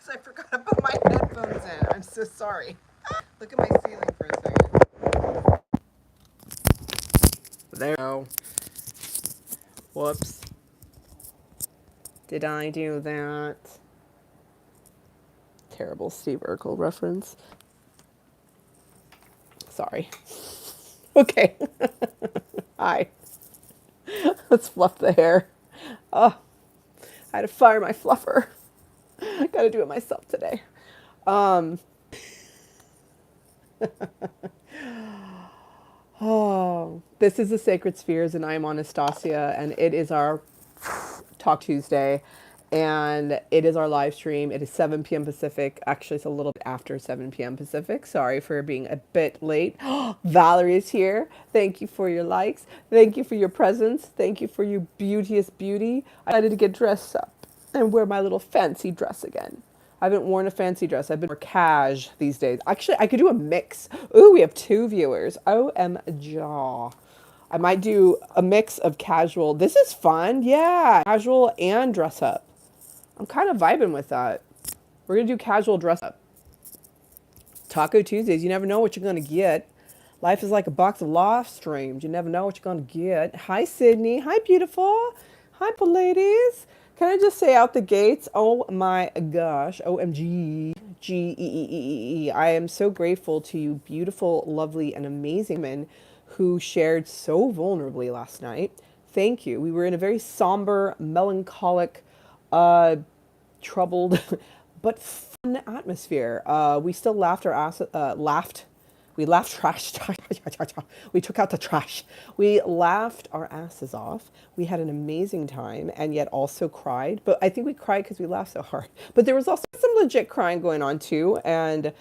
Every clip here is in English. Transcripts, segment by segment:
I forgot to put my headphones in. I'm so sorry. Look at my ceiling for a second. There we go. Whoops. Did I do that? Terrible Steve Urkel reference. Sorry. Okay. Hi. Let's fluff the hair. Oh, I had to fire my fluffer. Gotta do it myself today. Oh, this is the Sacred Spheres, and I'm Anastasia, and it is our Talk Tuesday, and it is our live stream. It is 7 p.m. Pacific. Actually, it's a little bit after 7 p.m. Pacific. Sorry for being a bit late. Valerie is here. Thank you for your likes. Thank you for your presence. Thank you for your beauteous beauty. I decided to get dressed up and wear my little fancy dress again. I haven't worn a fancy dress. I've been more cash these days. Actually, I could do a mix. Ooh, we have 2 viewers. OMG. I might do a mix of casual. This is fun. Yeah, casual and dress up. I'm kind of vibing with that. We're going to do casual dress up. Taco Tuesdays. You never know what you're going to get. Life is like a box of live streams. You never know what you're going to get. Hi, Sydney. Hi, beautiful. Hi, ladies. Can I just say out the gates, oh my gosh, OMG, G-E-E-E-E. I am so grateful to you beautiful, lovely, and amazing women who shared so vulnerably last night. Thank you. We were in a very somber, melancholic, troubled, but fun atmosphere. We still laughed our ass, laughed. We laughed trash. We took out the trash. We laughed our asses off. We had an amazing time and yet also cried. But I think we cried because we laughed so hard. But there was also some legit crying going on too. And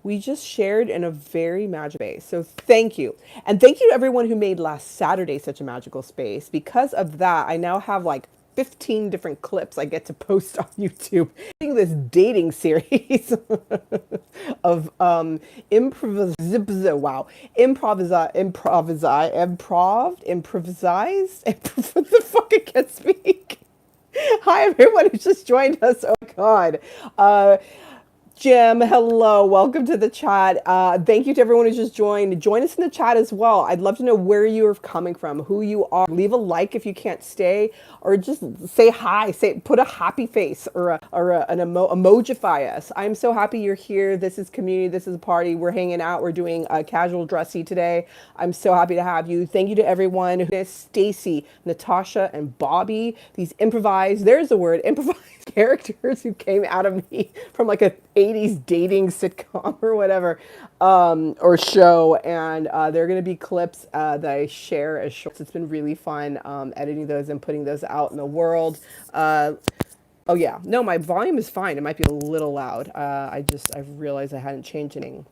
we just shared in a very magical space. So thank you. And thank you to everyone who made last Saturday such a magical space. Because of that, I now have like 15 different clips I get to post on YouTube. This dating series of improvised. What the fuck, I can't speak. Hi everyone who just joined us. Oh my god. Jim, hello. Welcome to the chat. Thank you to everyone who just joined. Join us in the chat as well. I'd love to know where you're coming from, who you are. Leave a like if you can't stay, or just say hi. Put a happy face or an emojify us. I'm so happy you're here. This is community. This is a party. We're hanging out. We're doing a casual dressy today. I'm so happy to have you. Thank you to everyone. Stacy, Natasha, and Bobby. These improvised. There's the word improvised characters who came out of me from like a 80s dating sitcom or whatever, or show, and they're going to be clips that I share as shorts. It's been really fun editing those and putting those out in the world. Oh yeah, no, my volume is fine. It might be a little loud. I've realized I hadn't changed anything.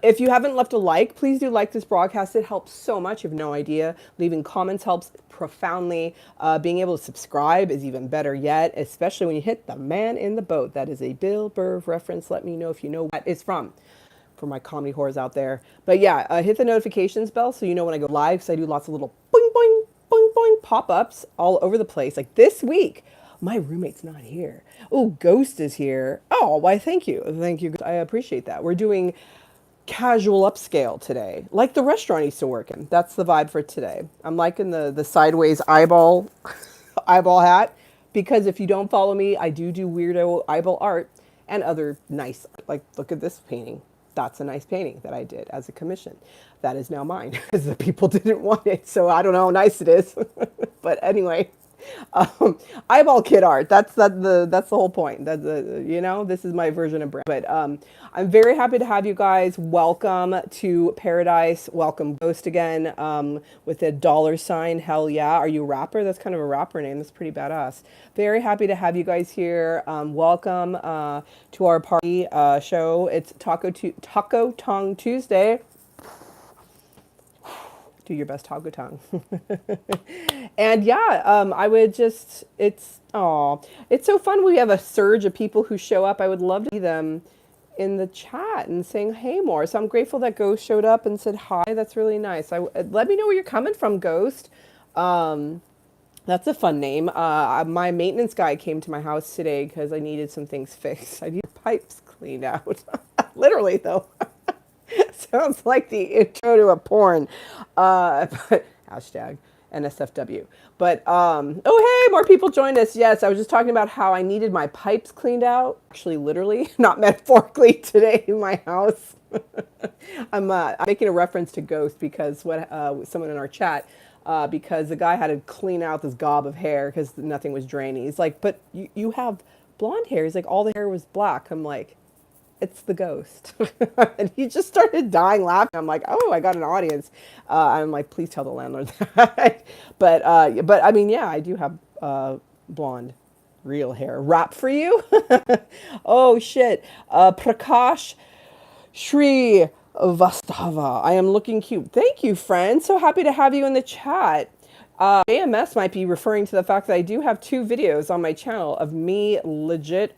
If you haven't left a like, please do like this broadcast. It helps so much. You have no idea. Leaving comments helps profoundly. Being able to subscribe is even better yet, especially when you hit the man in the boat. That is a Bill Burr reference. Let me know if you know what it's from. For my comedy whores out there. But yeah, hit the notifications bell so you know when I go live, because I do lots of little boing, boing, boing, boing pop-ups all over the place. Like this week, my roommate's not here. Oh, Ghost is here. Oh, why, thank you. Thank you. I appreciate that. We're doing casual upscale today, like the restaurant I used to work in. That's the vibe for today. I'm liking the sideways eyeball hat, because if you don't follow me, I do weirdo eyeball art and other nice, like, look at this painting. That's a nice painting that I did as a commission. That is now mine because the people didn't want it. So I don't know how nice it is. But anyway, eyeball kid art. That's the whole point. This is my version of brand. But I'm very happy to have you guys. Welcome to Paradise. Welcome Ghost again, with a $sign. Hell yeah. Are you a rapper? That's kind of a rapper name. That's pretty badass. Very happy to have you guys here. Welcome to our party show. It's Taco Tongue Tuesday. Do your best taco tongue. And yeah, I would just, it's so fun. We have a surge of people who show up. I would love to see them in the chat and saying hey more. So I'm grateful that Ghost showed up and said hi. That's really nice. Let me know where you're coming from, Ghost. That's a fun name. My maintenance guy came to my house today because I needed some things fixed. I needed pipes cleaned out. Literally, though. Sounds like the intro to a porn. But hashtag NSFW. But oh hey, more people joined us. Yes, I was just talking about how I needed my pipes cleaned out. Actually, literally, not metaphorically, today in my house. I'm making a reference to Ghost because what someone in our chat because the guy had to clean out this gob of hair because nothing was draining. He's like, but you have blonde hair. He's like, all the hair was black. I'm like, it's the ghost. And he just started dying laughing. I'm like, oh, I got an audience. I'm like, please tell the landlord that. But I mean, yeah, I do have blonde, real hair. Rap for you? Oh shit. Prakash Shri Vastava. I am looking cute. Thank you, friend. So happy to have you in the chat. AMS might be referring to the fact that I do have 2 videos on my channel of me legit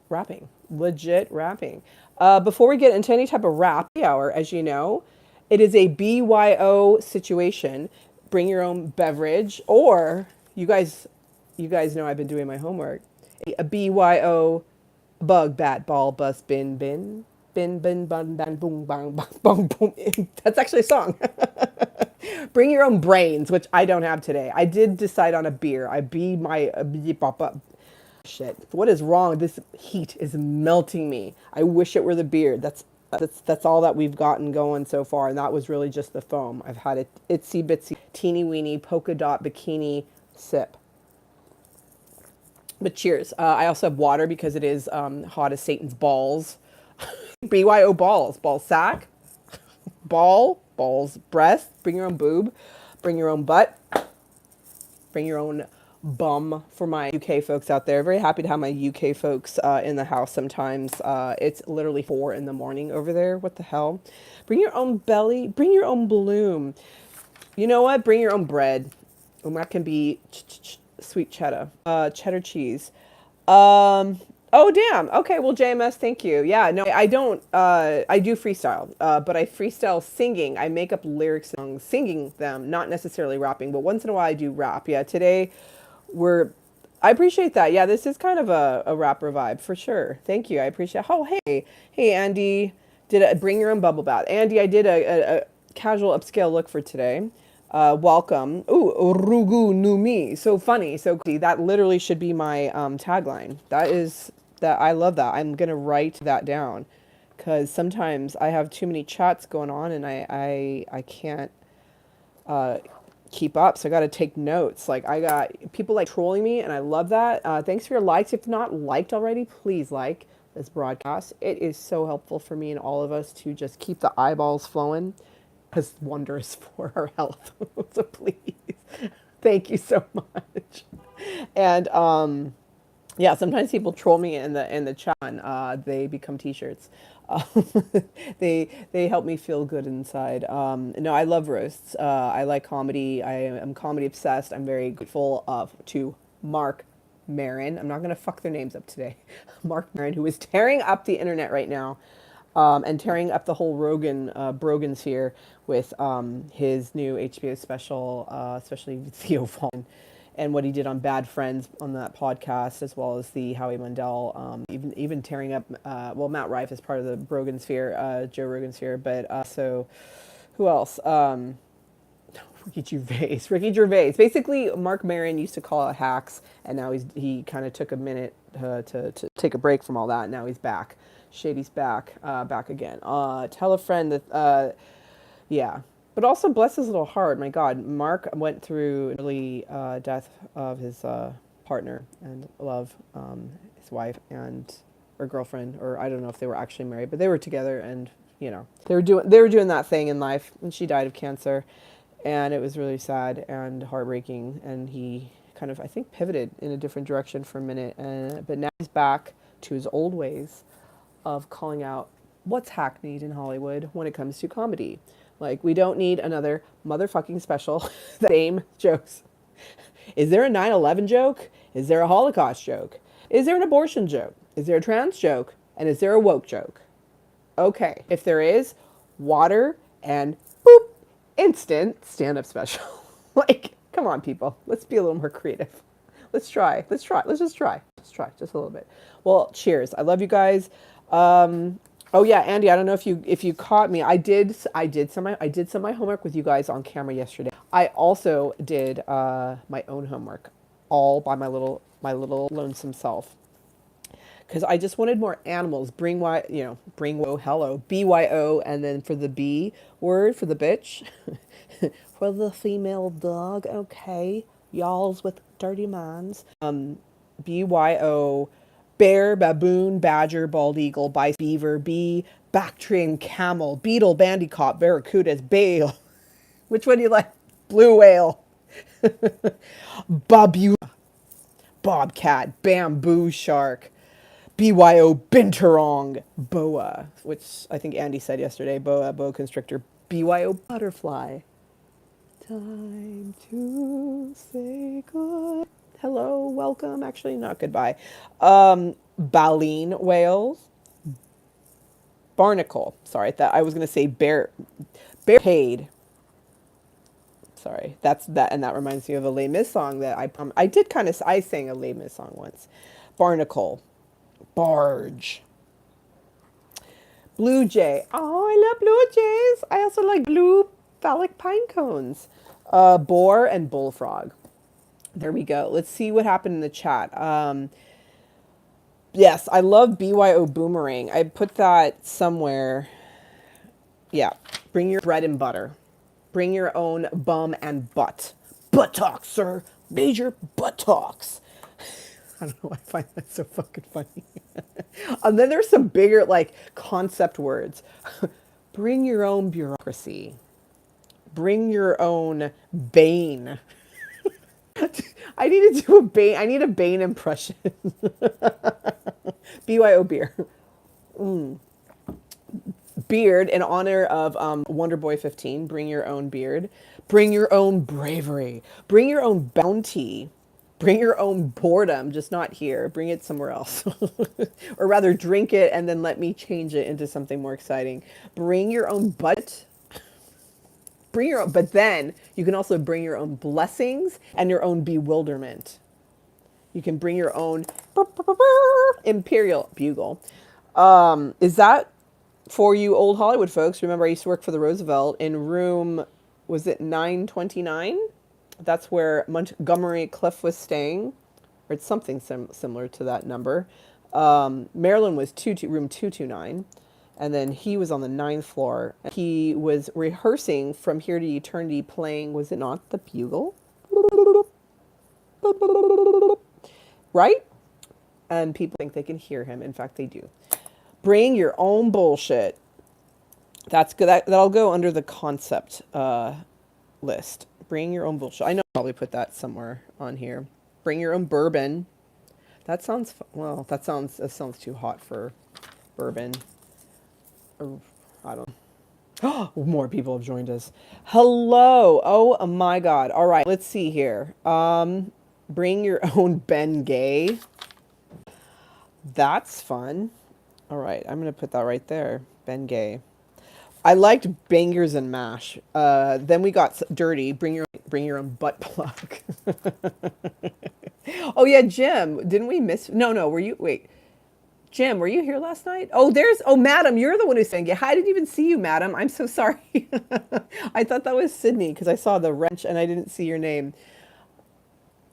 rapping. Legit rapping. Before we get into any type of rap hour, as you know, it is a BYO situation. Bring your own beverage, or you guys know I've been doing my homework. A BYO bug bat ball bus bin bun ban boom bang bang boom boom. That's actually a song. Bring your own brains, which I don't have today. I did decide on a beer. I be my shit. What is wrong? This heat is melting me. I wish it were the beer. That's all that we've gotten going so far, and that was really just the foam. I've had it itsy bitsy teeny weeny polka dot bikini sip. But cheers. I also have water because it is hot as Satan's balls. BYO balls. Ball sack. Balls, breast. Bring your own boob. Bring your own butt. Bring your own bum for my UK folks out there. Very happy to have my UK folks in the house sometimes. It's literally 4 in the morning over there. What the hell? Bring your own belly. Bring your own bloom. You know what? Bring your own bread. And that can be sweet cheddar. Cheddar cheese. Oh, damn. Okay, well, JMS, thank you. Yeah, no, I don't, I do freestyle, but I freestyle singing. I make up lyrics and singing them, not necessarily rapping, but once in a while I do rap. Yeah, today I appreciate that. Yeah, this is kind of a rapper vibe for sure. Thank you. I appreciate Oh, hey, Andy. Bring your own bubble bath. Andy, I did a casual upscale look for today. Welcome. Ooh, Rugu Numi. So funny. So that literally should be my tagline. I love that. I'm going to write that down because sometimes I have too many chats going on and I can't keep up. So I got to take notes. Like I got people like trolling me and I love that. Thanks for your likes. If not liked already, please like this broadcast. It is so helpful for me and all of us to just keep the eyeballs flowing. Is wondrous for our health. So please, thank you so much. And yeah, sometimes people troll me in the chat. They become t-shirts. Um, they help me feel good inside. No, I love roasts. I like comedy. I am comedy obsessed. I'm very grateful to Mark Maron. I'm not gonna fuck their names up today. Mark Maron, who is tearing up the internet right now. And tearing up the whole Brogan sphere with his new HBO special, especially Theo Vaughn, and what he did on Bad Friends on that podcast, as well as the Howie Mandel, even tearing up. Well, Matt Rife is part of the Brogan sphere, Joe Rogan sphere, but so who else? Ricky Gervais. Basically, Mark Maron used to call out hacks, and now he kind of took a minute to take a break from all that. And now he's back. Shady's back, back again. Tell a friend that, yeah. But also bless his little heart. My God, Mark went through an early death of his partner and love, his wife and or girlfriend, or I don't know if they were actually married, but they were together, and you know they were doing that thing in life, and she died of cancer, and it was really sad and heartbreaking. And he kind of, I think, pivoted in a different direction for a minute, but now he's back to his old ways of calling out what's hackneyed in Hollywood when it comes to comedy. Like, we don't need another motherfucking special. Same jokes. Is there a 9/11 joke? Is there a Holocaust joke? Is there an abortion joke? Is there a trans joke? And is there a woke joke? Okay, if there is, water and boop, instant stand-up special. Like, Come on, people. Let's be a little more creative. Let's try. Let's try. Let's just try. Let's try just a little bit. Well, cheers. I love you guys. Oh yeah, Andy. I don't know if you caught me. I did some of my homework with you guys on camera yesterday. I also did my own homework, all by my little lonesome self, because I just wanted more animals. Bring hello, BYO, and then for the B word for the bitch, for the female dog. Okay, y'all's with dirty minds. BYO, bear, baboon, badger, bald eagle, bison, beaver, bee, Bactrian, camel, beetle, bandicoot, barracudas, bale. Which one do you like? Blue whale, babu, bobcat, bamboo shark, BYO, binturong, boa, which I think Andy said yesterday, boa constrictor, BYO, butterfly. Time to say good. Hello, welcome. Actually, not goodbye. Baleen whales, barnacle. Sorry, that I was going to say barricade. Sorry, that's that, and that reminds me of a Les Mis song that I sang a Les Mis song once. Barnacle, barge, blue jay. Oh, I love blue jays. I also like blue phallic pine cones. Boar and bullfrog. There we go. Let's see what happened in the chat. Yes, I love BYO boomerang. I put that somewhere. Yeah, bring your bread and butter. Bring your own bum and butt. Buttocks, sir. Major buttocks. I don't know why I find that so fucking funny. And then there's some bigger, like, concept words. Bring your own bureaucracy. Bring your own bane. I need to do a Bane. I need a Bane impression. BYO beer. Beard in honor of Wonder Boy 15. Bring your own beard. Bring your own bravery. Bring your own bounty. Bring your own boredom, just not here. Bring it somewhere else. Or rather, drink it and then let me change it into something more exciting. Bring your own butt. Bring your own, but then you can also bring your own blessings and your own bewilderment. You can bring your own imperial bugle. Is that for you old Hollywood folks? Remember, I used to work for the Roosevelt in room, was it 929? That's where Montgomery Cliff was staying, or it's something similar to that number. Marilyn was room 229. And then he was on the 9th floor. He was rehearsing From Here to Eternity playing, was it not the bugle? Right? And people think they can hear him. In fact, they do. Bring your own bullshit. That's good. That'll go under the concept list. Bring your own bullshit. I know I'll probably put that somewhere on here. Bring your own bourbon. That sounds, well, that sounds too hot for bourbon. I don't know. More people have joined us. Hello. Oh my God. All right. Let's see here. Bring your own Ben Gay. That's fun. All right. I'm going to put that right there. Ben Gay. I liked bangers and mash. Then we got dirty. Bring your own butt plug. Oh yeah, Jim. Didn't we miss? No. Wait. Jim, were you here last night? Oh, Madam, you're the one who sang it. I didn't even see you, Madam. I'm so sorry. I thought that was Sydney because I saw the wrench and I didn't see your name.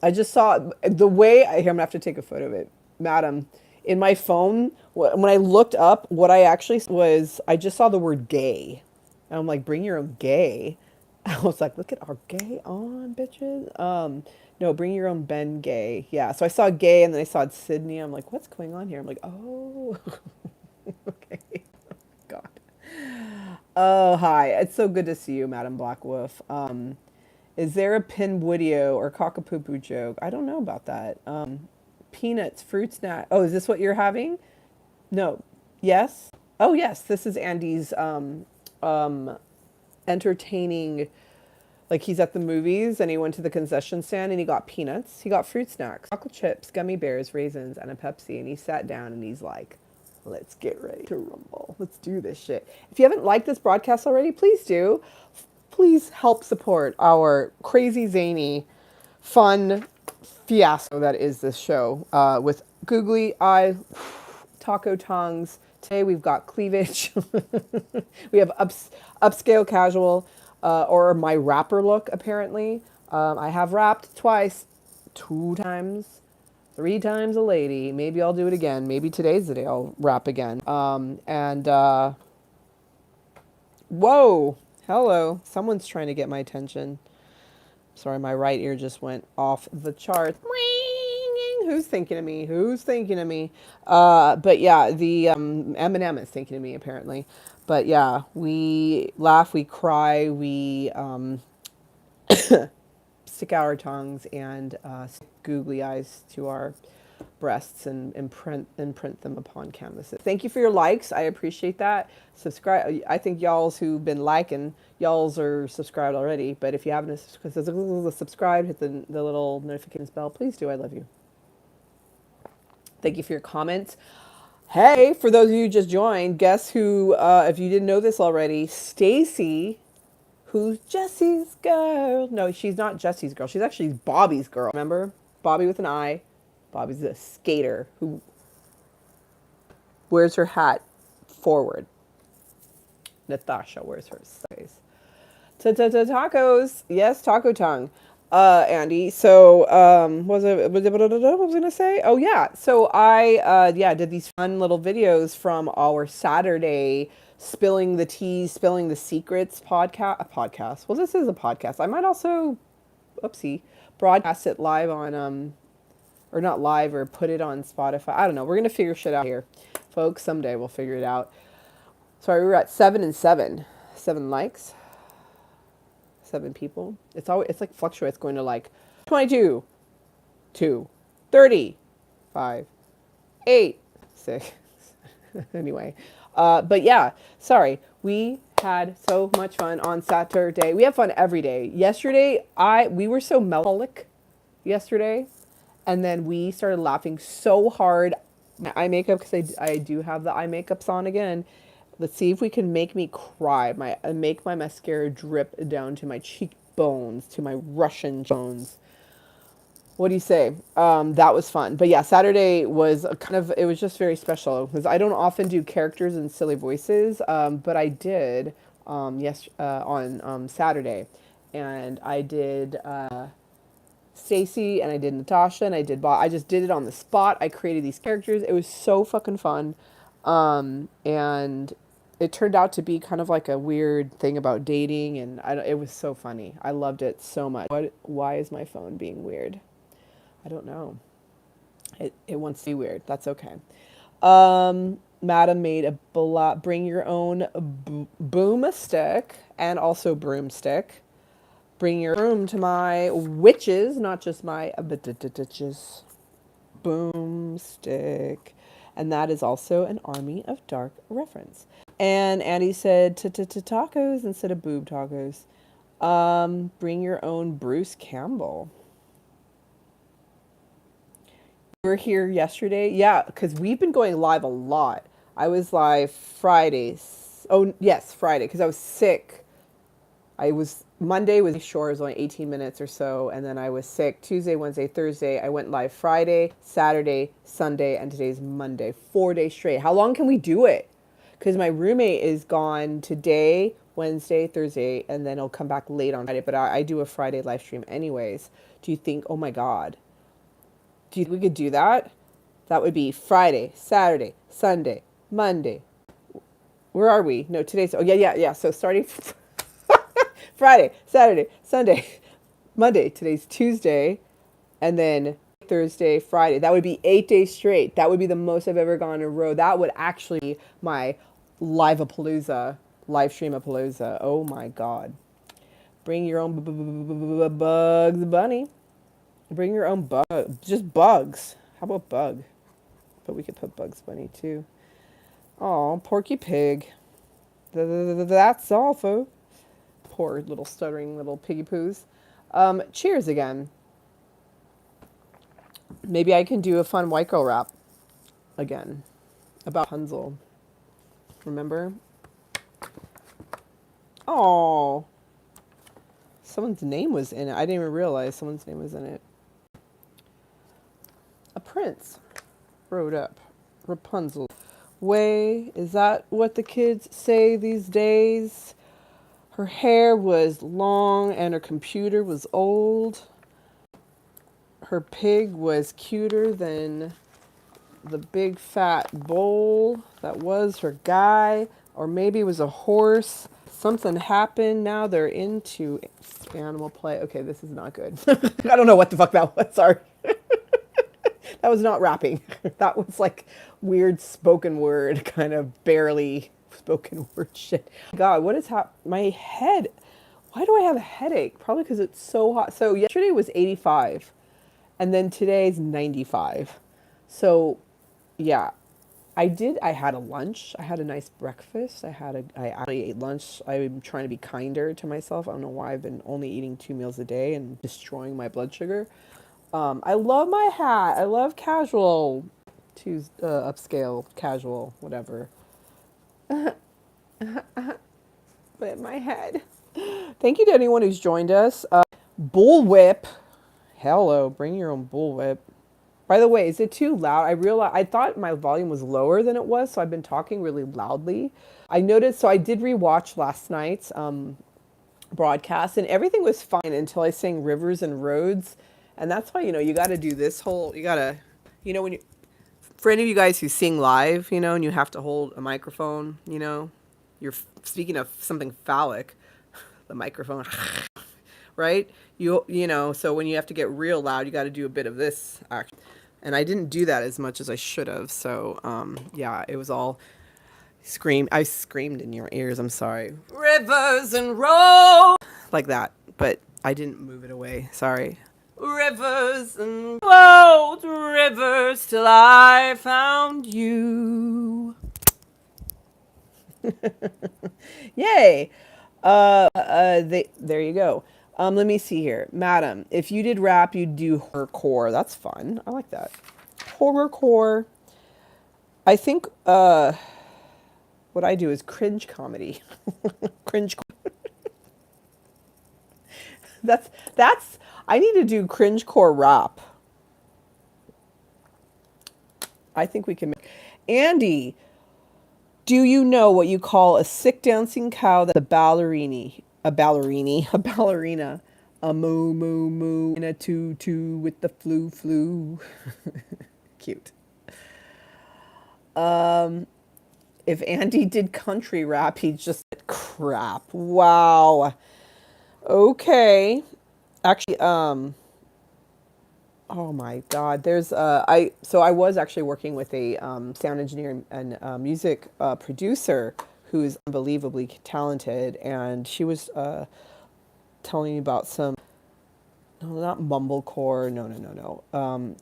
I just saw the way, I'm going to have to take a photo of it. Madam, in my phone, when I looked up, what I actually was, I just saw the word gay. And I'm like, bring your own gay. I was like, look at our gay on, bitches. No, bring your own Ben Gay. Yeah, so I saw gay and then I saw Sydney. I'm like, what's going on here? I'm like, oh, okay. God. Oh, hi. It's so good to see you, Madam Black Wolf. Is there a Pinwoodio or cockapoo joke? I don't know about that. Peanuts, fruit snack. Oh, is this what you're having? No. Yes? Oh, yes. This is Andy's entertaining. Like he's at the movies and he went to the concession stand and he got peanuts. He got fruit snacks, chocolate chips, gummy bears, raisins, and a Pepsi. And he sat down and he's like, let's get ready to rumble. Let's do this shit. If you haven't liked this broadcast already, please do. please help support our crazy, zany, fun fiasco that is this show with googly eye, taco tongues. Today we've got cleavage. We have upscale casual or my rapper look, apparently. I have rapped twice, 2 times, 3 times a lady. Maybe I'll do it again. Maybe today's the day I'll rap again. Whoa, hello. Someone's trying to get my attention. Sorry, my right ear just went off the chart. Who's thinking of me? Who's thinking of me? But yeah, the Eminem is thinking of me apparently. But yeah, we laugh, we cry, we stick out our tongues and stick googly eyes to our breasts and imprint them upon canvases. Thank you for your likes. I appreciate that. Subscribe. I think y'all's who've been liking, y'all's are subscribed already. But if you haven't subscribed, hit the little notifications bell. Please do. I love you. Thank you for your comments. Hey, for those of you who just joined, guess who, if you didn't know this already, Stacy, who's Jesse's girl. No, she's not Jesse's girl. She's actually Bobby's girl. Remember? Bobby with an I. Bobby's a skater who wears her hat forward. Natasha wears hers sideways. Tacos. Yes, taco tongue. Andy. So, what was I going to say? Oh, yeah. So I did these fun little videos from our Saturday spilling the tea, spilling the secrets podcast. Well, this is a podcast. I might also, oopsie, broadcast it live on, or not live, or put it on Spotify. I don't know. We're going to figure shit out here. Folks, someday we'll figure it out. Sorry, we were at 7 and 7. 7 likes. 7 people. It's like fluctuates, going to like 22, 2, 30, 5, 8, 6. Anyway, but yeah, sorry. We had so much fun on Saturday. We have fun every day. Yesterday, we were so melancholic yesterday, and then we started laughing so hard. My eye makeup, because I do have the eye makeups on again. Let's see if we can make me cry. Make my mascara drip down to my cheekbones, to my Russian bones. What do you say? That was fun. But yeah, Saturday was it was just very special because I don't often do characters and silly voices, but I did on Saturday. And I did Stacy, and I did Natasha, and I did Bob. I just did it on the spot. I created these characters. It was so fucking fun. And it turned out to be kind of like a weird thing about dating, and it was so funny. I loved it so much. Why is my phone being weird? I don't know. It wants to be weird. That's okay. Madam made a bring your own boomstick and also broomstick. Bring your broom to my witches, not just my bitches. Boomstick. And that is also an Army of Dark reference. And Andy said tacos instead of boob tacos. Bring your own Bruce Campbell. You were here yesterday? Yeah, because we've been going live a lot. I was live Fridays. Oh, yes, Friday, because I was sick. Monday was short, it was only 18 minutes or so, and then I was sick Tuesday, Wednesday, Thursday. I went live Friday, Saturday, Sunday, and today's Monday. 4 days straight. How long can we do it? Because my roommate is gone today, Wednesday, Thursday, and then he'll come back late on Friday, but I do a Friday live stream anyways. Do you think, oh my God, do you think we could do that? That would be Friday, Saturday, Sunday, Monday. Where are we? No, today's, oh yeah. So starting Friday, Saturday, Sunday, Monday. Today's Tuesday, and then Thursday, Friday. That would be 8 days straight. That would be the most I've ever gone in a row. That would actually be my live-a-palooza, live stream-a-palooza. Oh my God. Bring your own Bugs Bunny. Bring your own just bugs. How about bug? But we could put Bugs Bunny too. Oh, Porky Pig. That's all, folks. Poor little stuttering little piggy poos. Cheers again. Maybe I can do a fun white girl rap again about Hansel. Remember? Oh, someone's name was in it. I didn't even realize someone's name was in it. A prince rode up. Rapunzel. Way, is that what the kids say these days? Her hair was long and her computer was old. Her pig was cuter than the big fat bull that was her guy. Or maybe it was a horse. Something happened. Now they're into animal play. Okay, this is not good. I don't know what the fuck that was. Sorry. That was not rapping. That was like weird spoken word, kind of barely spoken word shit. God, what is my head? Why do I have a headache? Probably because it's so hot. So yesterday was 85 and then today's 95. So yeah, I had a lunch. I had a nice breakfast. I actually ate lunch. I'm trying to be kinder to myself. I don't know why I've been only eating 2 meals a day and destroying my blood sugar. I love my hat. I love casual, upscale, casual, whatever. But my head. Thank you to anyone who's joined us. Bullwhip. Hello, bring your own bullwhip. By the way, is it too loud? I thought my volume was lower than it was, so I've been talking really loudly. I noticed, so I did rewatch last night's broadcast, and everything was fine until I sang Rivers and Roads. And that's why, you got to do this whole, when for any of you guys who sing live, and you have to hold a microphone, you're speaking of something phallic, the microphone, right? So when you have to get real loud, you got to do a bit of this action. And I didn't do that as much as I should have. So, yeah, it was all I screamed in your ears. I'm sorry. Rivers and roads. Like that. But I didn't move it away. Sorry. Rivers and roads, rivers till I found you. Yay. There you go. Let me see here. Madam, if you did rap, you'd do horrorcore. That's fun. I like that. Horrorcore. I think what I do is cringe comedy. Cringe. That's I need to do cringecore rap. I think we can make Andy, do you know what you call a sick dancing cow that's a ballerina, a moo moo moo, and a tutu with the flu? Cute. If Andy did country rap, he'd just crap. Wow. Okay. Actually, oh my God, I was actually working with a sound engineer and music producer who's unbelievably talented, and she was telling me about some, no, not mumblecore, no.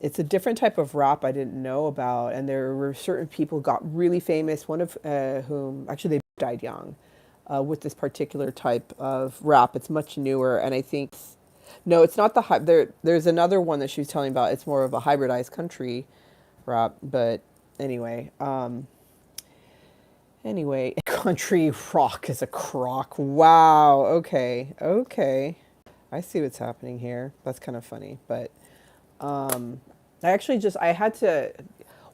It's a different type of rap I didn't know about, and there were certain people who got really famous, one of whom, actually they died young, with this particular type of rap. It's much newer, and I think, no, it's not there's another one that she was telling about. It's more of a hybridized country rap, but anyway, country rock is a crock. Wow, okay. I see what's happening here. That's kind of funny, but I had to,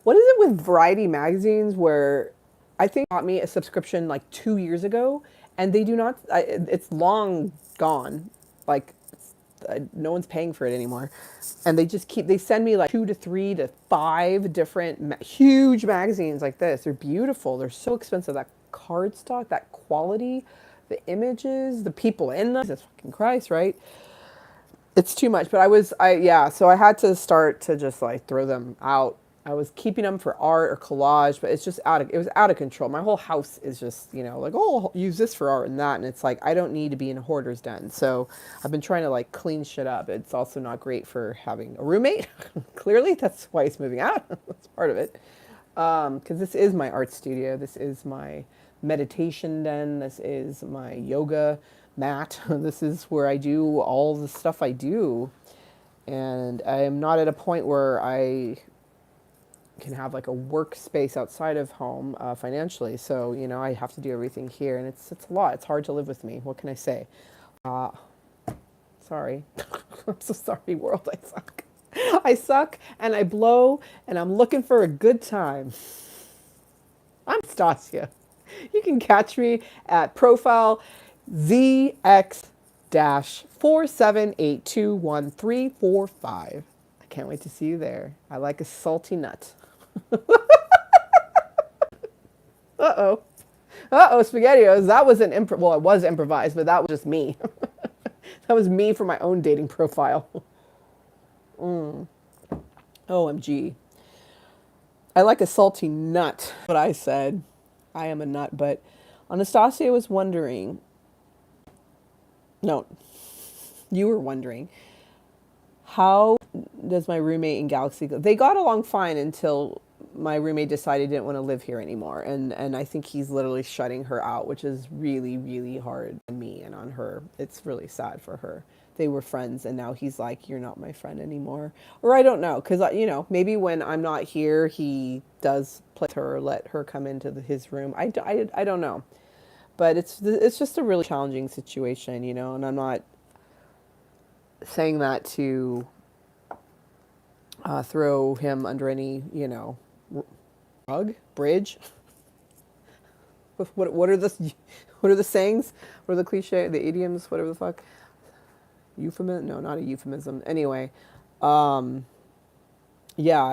what is it with Variety magazines where I think got me a subscription like 2 years ago, and they do not, it's long gone. Like, no one's paying for it anymore. And they send me like 2 to 3 to 5 different huge magazines like this. They're beautiful. They're so expensive. That cardstock, that quality, the images, the people in them. Jesus fucking Christ, right? It's too much. But so I had to start to just like throw them out. I was keeping them for art or collage, but it was out of control. My whole house is just, like, oh, I'll use this for art and that. And it's like, I don't need to be in a hoarder's den. So I've been trying to like clean shit up. It's also not great for having a roommate. Clearly, that's why he's moving out. That's part of it. Because this is my art studio. This is my meditation den. This is my yoga mat. This is where I do all the stuff I do. And I am not at a point where I can have like a workspace outside of home financially. So, I have to do everything here, and it's a lot. It's hard to live with me. What can I say? Sorry. I'm so sorry, world. I suck. I suck and I blow and I'm looking for a good time. I'm Stasia. You can catch me at profile ZX-47821345. I can't wait to see you there. I like a salty nut. Uh-oh. Uh-oh, SpaghettiOs. That wasn't well, it was improvised, but that was just me. That was me for my own dating profile. OMG. I like a salty nut. What I said. I am a nut, but Anastasia was wondering. No, you were wondering. How does my roommate in Galaxy go? They got along fine until my roommate decided he didn't want to live here anymore. And I think he's literally shutting her out, which is really, really hard on me and on her. It's really sad for her. They were friends and now he's like, you're not my friend anymore. Or I don't know, because, you know, maybe when I'm not here, he does play with her, let her come into his room. I don't know. But it's just a really challenging situation, you know, and I'm not saying that to throw him under any, you know, rug, bridge. What are the sayings? What are the cliche, the idioms, whatever the fuck? Euphemism? No, not a euphemism. Anyway, yeah,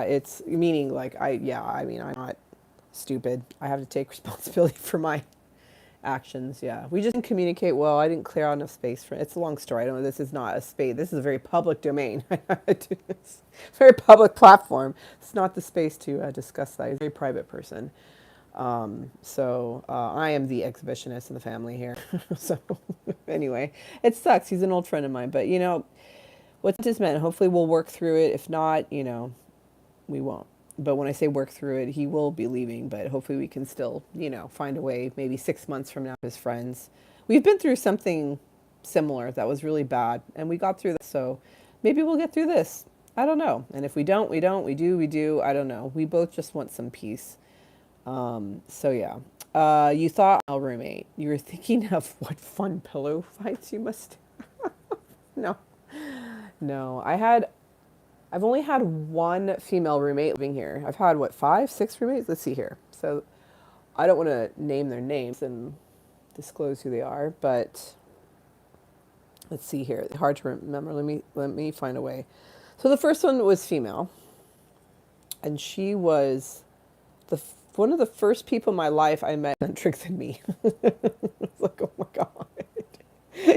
it's meaning like I mean, I'm not stupid. I have to take responsibility for my actions. Yeah, we just didn't communicate well. I didn't clear out enough space for it's a long story. I don't know. This is not a space. This is a very public domain. It's a very public platform. It's not the space to discuss that. He's a very private person. So I am the exhibitionist in the family here. So anyway, it sucks. He's an old friend of mine, but you know, what's this meant? Hopefully we'll work through it. If not, you know, we won't. But when I say work through it, he will be leaving, but hopefully we can still, you know, find a way, maybe 6 months from now, as friends. We've been through something similar that was really bad, and we got through that, so maybe we'll get through this. I don't know. And if we don't, we don't. We do, we do. I don't know. We both just want some peace. So yeah. You thought, our roommate, you were thinking of what fun pillow fights you must. No. No, I've only had one female roommate living here. I've had, what, 5, 6 roommates? Let's see here. So I don't want to name their names and disclose who they are, but let's see here. Hard to remember. Let me find a way. So the first one was female, and she was one of the first people in my life I met eccentric than me. It's like, oh my God.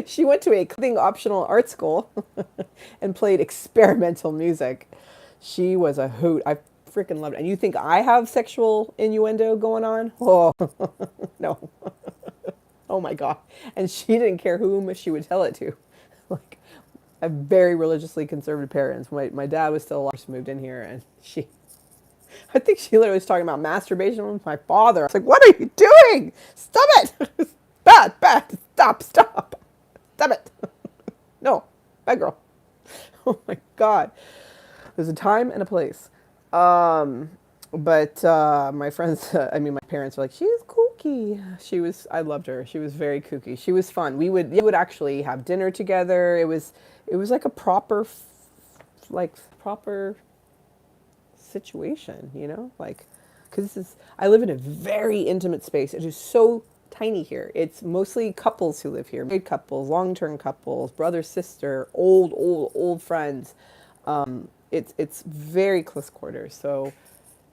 She went to a clothing optional art school and played experimental music. She was a hoot. I freaking loved it. And you think I have sexual innuendo going on? Oh, no. Oh my God. And she didn't care whom she would tell it to. Like, I have very religiously conservative parents. My dad was still alive, just moved in here, and I think she literally was talking about masturbation with my father. I was like, what are you doing? Stop it. Bad. Stop. Stop it. No, bad girl. Oh my God. There's a time and a place. But my friends, my parents were like, she's kooky. I loved her. She was very kooky. She was fun. We would actually have dinner together. It was like a proper situation, you know, like, because I live in a very intimate space. It is so tiny here. It's mostly couples who live here, married couples, long-term couples, brother, sister, old friends. It's very close quarters. So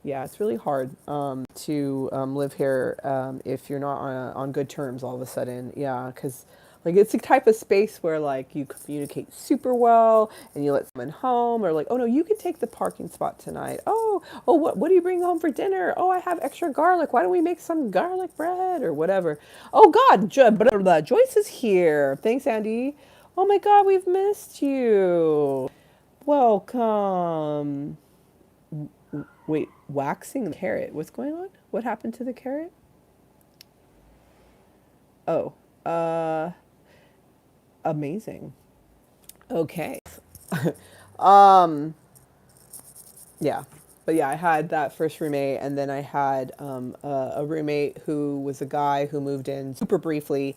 yeah, it's really hard to live here if you're not on good terms all of a sudden. Yeah, because like it's the type of space where like you communicate super well and you let someone home, or like, oh no, you can take the parking spot tonight. Oh, what do you bring home for dinner? Oh, I have extra garlic. Why don't we make some garlic bread or whatever? Oh God, Joyce is here. Thanks, Andy. Oh my God, we've missed you. Welcome. Wait, waxing the carrot. What's going on? What happened to the carrot? Oh, amazing. Okay. Yeah. But yeah, I had that first roommate, and then I had a roommate who was a guy who moved in super briefly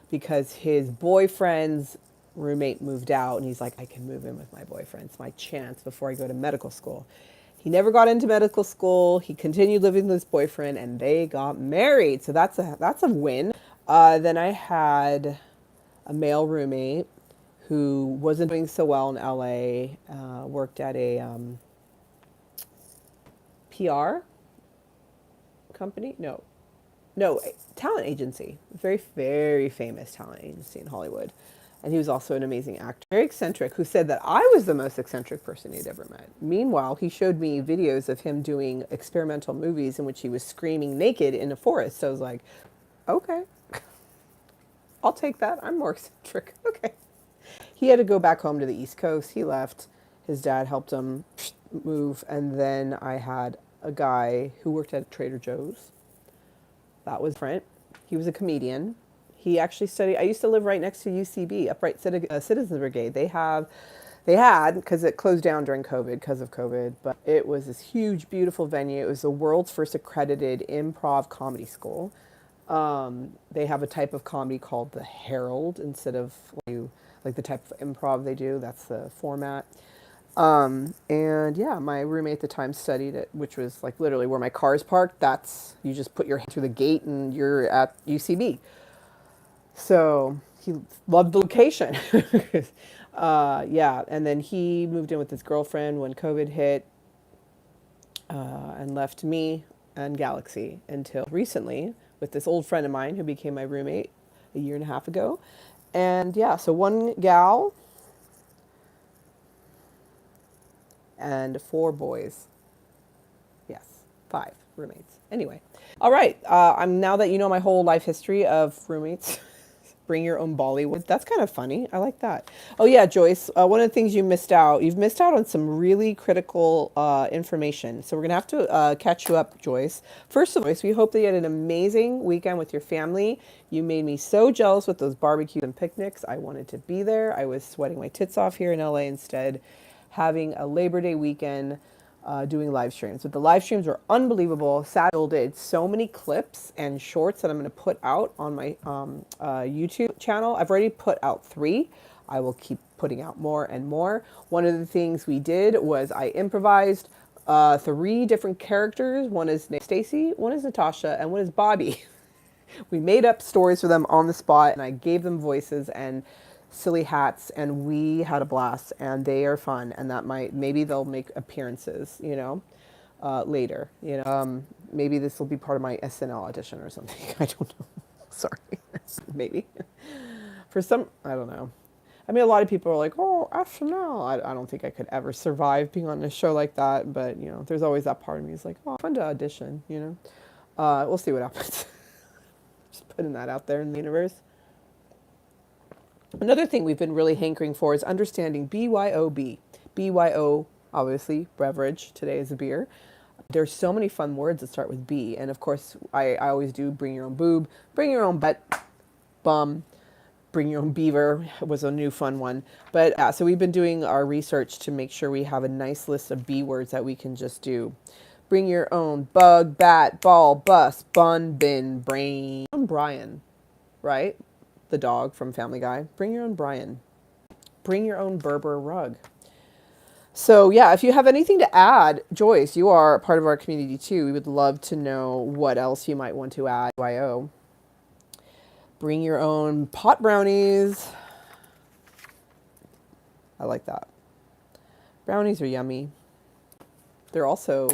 because his boyfriend's roommate moved out, and he's like, I can move in with my boyfriend. It's my chance before I go to medical school. He never got into medical school. He continued living with his boyfriend, and they got married. So that's a win. Then I had a male roommate who wasn't doing so well in LA. Worked at a PR company. No, talent agency. Very, very famous talent agency in Hollywood. And he was also an amazing actor, very eccentric, who said that I was the most eccentric person he'd ever met. Meanwhile, he showed me videos of him doing experimental movies in which he was screaming naked in a forest. So I was like, okay, I'll take that. I'm more eccentric. Okay. He had to go back home to the East Coast. He left. His dad helped him move. And then I had a guy who worked at Trader Joe's. That was different. He was a comedian. He actually studied. I used to live right next to UCB, Upright Citizens Brigade. They had, because it closed down during COVID, because of COVID, but it was this huge, beautiful venue. It was the world's first accredited improv comedy school. They have a type of comedy called the Herald instead of like the type of improv they do. That's the format. And yeah, my roommate at the time studied it, which was like literally where my car is parked. That's, you just put your hand through the gate and you're at UCB. So he loved the location. Yeah. And then he moved in with his girlfriend when COVID hit, and left me and Galaxy until recently with this old friend of mine who became my roommate a year and a half ago. And yeah, so one gal and 4 boys. Yes, 5 roommates. Anyway, all right. Now that you know my whole life history of roommates, bring your own Bollywood. That's kind of funny. I like that. Oh yeah, Joyce. One of the things you've missed out on some really critical information. So we're gonna have to catch you up, Joyce. First of all, we hope that you had an amazing weekend with your family. You made me so jealous with those barbecues and picnics. I wanted to be there. I was sweating my tits off here in LA instead, having a Labor Day weekend, doing live streams. But the live streams were unbelievable. Samuel did so many clips and shorts that I'm going to put out on my YouTube channel. I've already put out 3. I will keep putting out more and more. One of the things we did was I improvised 3 different characters. One is Stacy, one is Natasha, and one is Bobby. We made up stories for them on the spot, and I gave them voices and silly hats, and we had a blast, and they are fun, and that maybe they'll make appearances, later, maybe this will be part of my SNL audition or something. I don't know. Sorry. Maybe. For some, I don't know. I mean, a lot of people are like, oh, SNL. I don't think I could ever survive being on a show like that, but, there's always that part of me is like, oh, fun to audition, We'll see what happens. Just putting that out there in the universe. Another thing we've been really hankering for is understanding BYOB. BYO, obviously, beverage. Today is a beer. There's so many fun words that start with B. And of course, I always do bring your own boob, bring your own butt, bum, bring your own beaver was a new fun one. But yeah, so we've been doing our research to make sure we have a nice list of B words that we can just do. Bring your own bug, bat, ball, bus, bun, bin, brain. I'm Brian, right? The dog from Family Guy. Bring your own Brian. Bring your own Berber rug. So yeah, if you have anything to add, Joyce, you are part of our community too. We would love to know what else you might want to add. YO. Bring your own pot brownies. I like that. Brownies are yummy. They're also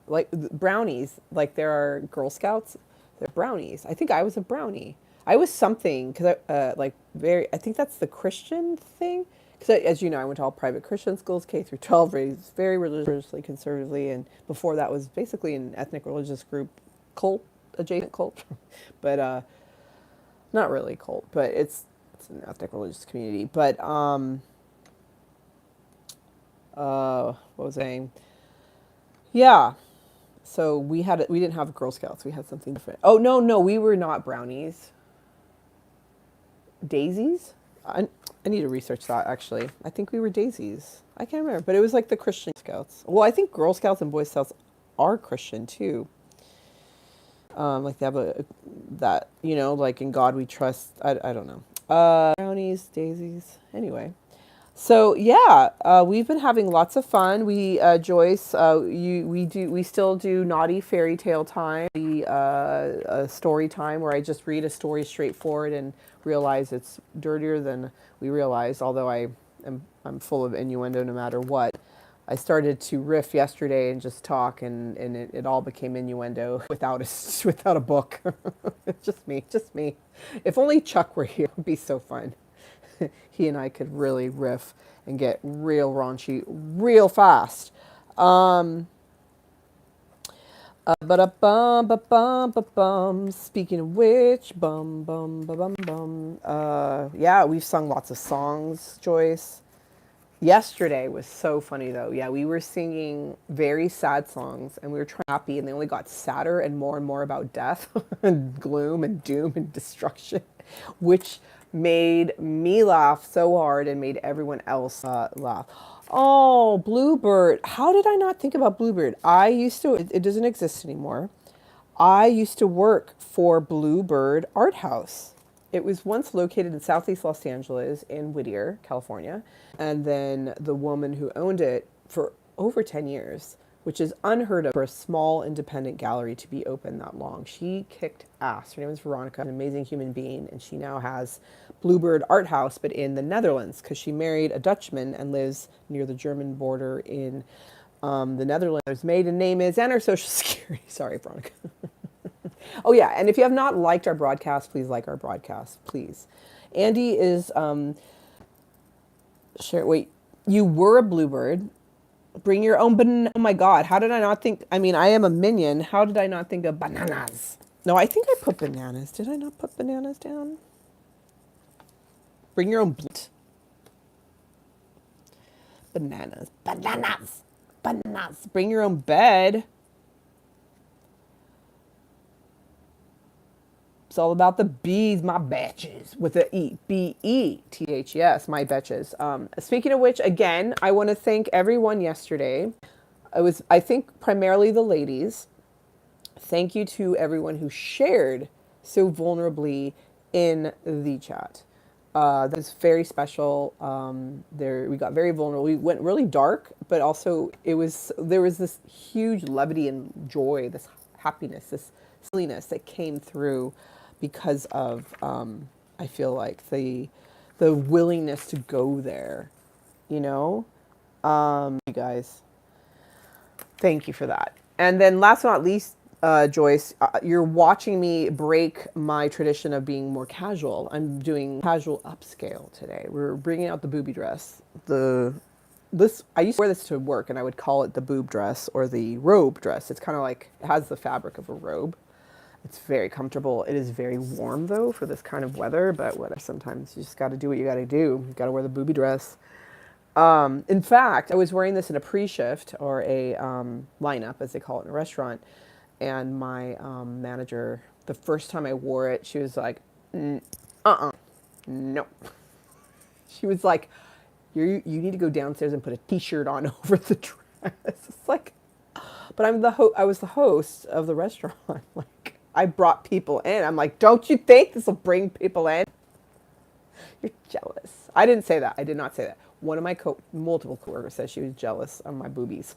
like brownies. Like there are Girl Scouts. They're brownies. I think I was a brownie. I was something because I think that's the Christian thing. Because as you know, I went to all private Christian schools, K through 12, raised very religiously, conservatively, and before that was basically an ethnic religious group, adjacent cult, but not really cult, but it's an ethnic religious community. But what was I saying? Yeah. So we didn't have Girl Scouts. We had something different. Oh no, we were not brownies. Daisies? I need to research that, actually. I think we were daisies. I can't remember, but it was like the Christian Scouts. Well, I think Girl Scouts and Boy Scouts are Christian too. Like they have that, like in God we trust. I don't know. Brownies, daisies. Anyway. So yeah, we've been having lots of fun. We Joyce, we still do naughty fairy tale time, the a story time where I just read a story straightforward and realize it's dirtier than we realized. Although I'm full of innuendo no matter what. I started to riff yesterday and just talk, and it all became innuendo without without a book. Just me, just me. If only Chuck were here, it would be so fun. He and I could really riff and get real raunchy real fast. Ba-da-bum, ba-bum, ba-bum. Speaking of which, bum, bum, ba-bum, bum. Yeah, we've sung lots of songs, Joyce. Yesterday was so funny though. Yeah, we were singing very sad songs and we were trying to be happy, and they only got sadder and more about death and gloom and doom and destruction, which made me laugh so hard and made everyone else laugh. Oh, Bluebird. How did I not think about Bluebird? It doesn't exist anymore. I used to work for Bluebird Art House. It was once located in Southeast Los Angeles in Whittier, California. And then the woman who owned it for over 10 years, which is unheard of for a small independent gallery to be open that long. She kicked ass. Her name is Veronica, an amazing human being. And she now has Bluebird Art House, but in the Netherlands, because she married a Dutchman and lives near the German border in the Netherlands. Her maiden name is, and her social security. Sorry, Veronica. Oh yeah, and if you have not liked our broadcast, please like our broadcast, please. Andy is share. Wait, you were a bluebird. Bring your own banana. Oh my God, how did I not think? I mean, I am a minion. How did I not think of bananas? No, I think I put bananas. Did I not put bananas down? Bring your own bananas. Bananas. Bananas. Bring your own bed. It's all about the bees, my betches, with the E, B-E-T-H-E-S, my betches. Speaking of which, again, I want to thank everyone yesterday. I think, primarily the ladies. Thank you to everyone who shared so vulnerably in the chat. That was very special. We got very vulnerable. We went really dark, but also there was this huge levity and joy, this happiness, this silliness that came through because of I feel like the willingness to go there, you know. You guys, thank you for that. And then last but not least, Joyce, you're watching me break my tradition of being more casual. I'm doing casual upscale today. We're bringing out the booby dress. I used to wear this to work, and I would call it the boob dress or the robe dress. It's kind of like, it has the fabric of a robe. It's very comfortable. It is very warm though for this kind of weather, but whatever. Sometimes you just got to do what you got to do. You got to wear the booby dress. In fact, I was wearing this in a pre-shift or a lineup, as they call it in a restaurant, and my manager, the first time I wore it, she was like, no. She was like, you need to go downstairs and put a t-shirt on over the dress. It's like, but I was the host of the restaurant. Like, I brought people in. I'm like, don't you think this will bring people in? You're jealous. I didn't say that. I did not say that. One of my multiple coworkers said she was jealous of my boobies.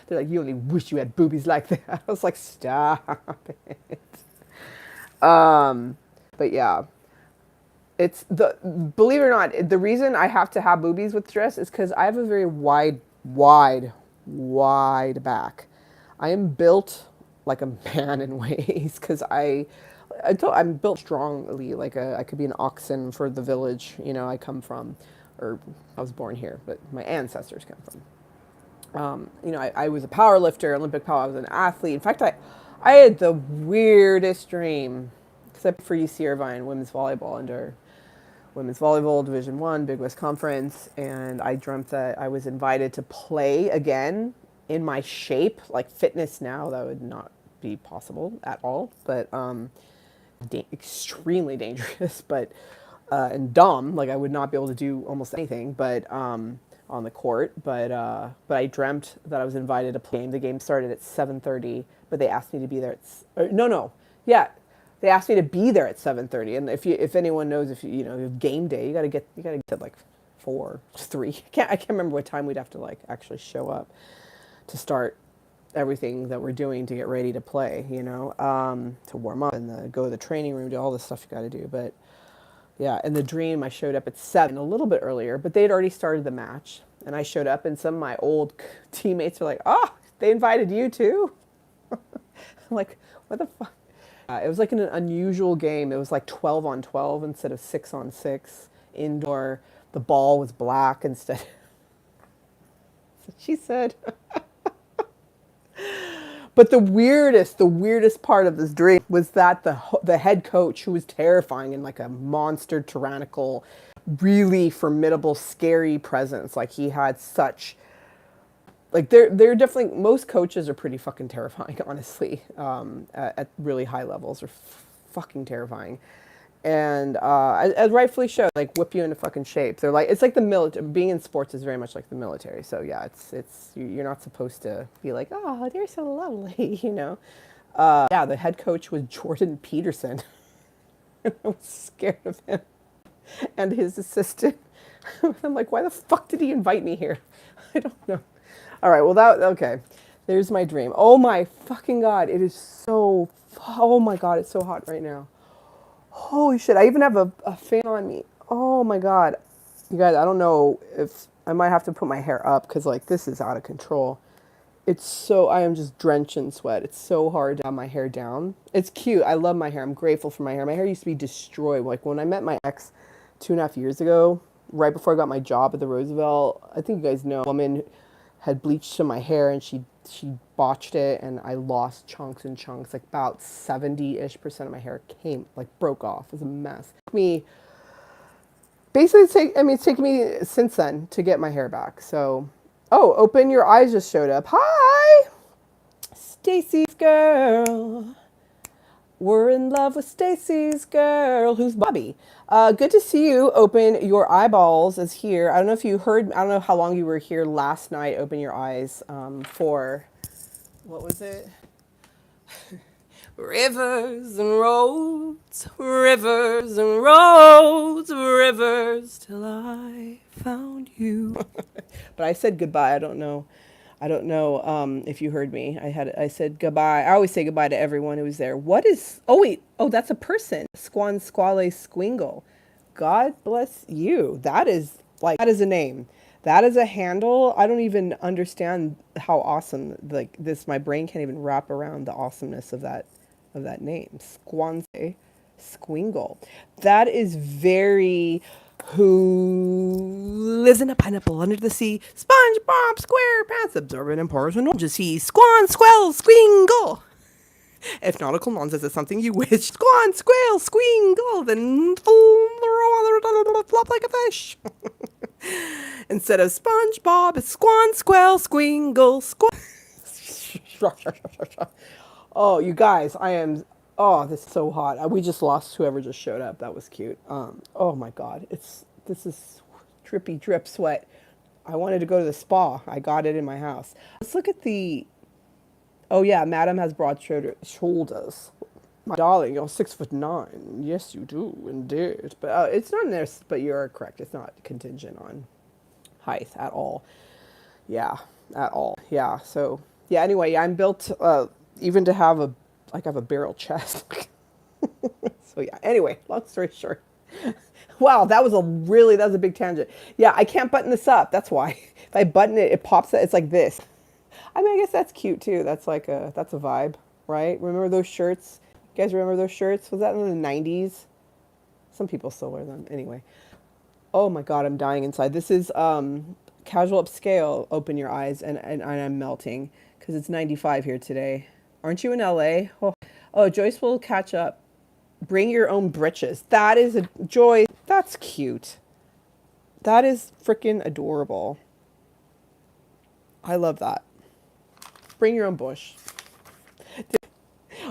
They're like, you only wish you had boobies like that. I was like, stop it. But yeah, believe it or not, the reason I have to have boobies with dress is because I have a very wide back. I am built like a man in ways because I'm built strongly, like I could be an oxen for the village, you know, I come from, or I was born here, but my ancestors come from. You know, I was a power lifter, Olympic power, I was an athlete. In fact, I had the weirdest dream, except for UC Irvine women's volleyball under Women's Volleyball Division I, Big West Conference, and I dreamt that I was invited to play again in my shape, like fitness now, that would not be possible at all, but extremely dangerous, but and dumb, like I would not be able to do almost anything, but on the court, but I dreamt that I was invited to play. The game started at 7:30, but they asked me to be there at, no, yeah, they asked me to be there at 7:30. And if anyone knows, if you know, game day, you gotta get at like 4, 3. I can't remember what time we'd have to like actually show up to start everything that we're doing to get ready to play, you know, to warm up and go to the training room, do all the stuff you got to do. But yeah, in the dream, I showed up at 7, a little bit earlier, but they'd already started the match. And I showed up, and some of my old teammates were like, "Oh, they invited you too?" I'm like, what the fuck? It was like an unusual game. It was like 12 on 12 instead of 6 on 6 indoor. The ball was black instead. She said. But the weirdest part of this dream was that the head coach, who was terrifying and like a monster, tyrannical, really formidable, scary presence. Like he had such, like they're definitely, most coaches are pretty fucking terrifying, honestly, at really high levels are fucking terrifying. And as rightfully so, like whip you into fucking shape. They're like, it's like the military. Being in sports is very much like the military. So yeah, you're not supposed to be like, oh, they're so lovely, you know. Yeah, the head coach was Jordan Peterson. I was scared of him and his assistant. I'm like, why the fuck did he invite me here? I don't know. All right, well okay. There's my dream. Oh my fucking God, it is so. Oh my God, it's so hot right now. Holy shit, I even have a fan on me. Oh my God. You guys, I don't know if I might have to put my hair up because like this is out of control. I am just drenched in sweat. It's so hard to have my hair down. It's cute. I love my hair. I'm grateful for my hair. My hair used to be destroyed. Like when I met my ex 2.5 years ago, right before I got my job at the Roosevelt, I think you guys know, a woman had bleached some of my hair and she botched it and I lost chunks and chunks. Like about 70-ish% of my hair broke off. It was a mess. It's taken me since then to get my hair back. So, oh, Open Your Eyes just showed up. Hi, Stacy's girl. We're in love with Stacy's girl, who's Bobby. Good to see you. Open Your Eyeballs is here. I don't know if you heard, I don't know how long you were here last night, Open Your Eyes, for, what was it? Rivers and roads, rivers and roads, rivers till I found you. But I said goodbye. I don't know if you heard me. I said goodbye. I always say goodbye to everyone who was there. Oh wait, that's a person. Squan Squale Squingle. God bless you. That is a name. That is a handle. I don't even understand how awesome, like this, my brain can't even wrap around the awesomeness of that name. Squanse Squingle. That is very who lives in a pineapple under the sea. SpongeBob SquarePants absorbent and pours when just see Squan Squell Squingle. If nautical nonsense is something you wish, Squan Squell Squingle, then flop like a fish. Instead of SpongeBob, it's Squan Squell Squingle Oh, you guys, this is so hot. We just lost whoever just showed up. That was cute. Oh my God, this is drippy drip sweat. I wanted to go to the spa. I got it in my house. Let's look at oh yeah, Madam has broad shoulders. My darling, you're 6'9". Yes, you do, indeed. But it's not in there, but you're correct. It's not contingent on height at all. Yeah, at all. Yeah, so, yeah, anyway, yeah, I'm built, even to have I have a barrel chest. So yeah, anyway, long story short. Wow, that was a big tangent. Yeah, I can't button this up. That's why. If I button it, it pops out. It's like this. I mean, I guess that's cute too. That's that's a vibe, right? Remember those shirts? You guys remember those shirts? Was that in the 90s? Some people still wear them. Anyway. Oh my God, I'm dying inside. This is casual upscale. Open Your Eyes, and I'm melting because it's 95 here today. Aren't you in LA? Oh, Joyce will catch up. Bring your own britches. That is a Joy. That's cute. That is freaking adorable. I love that. Bring your own bush.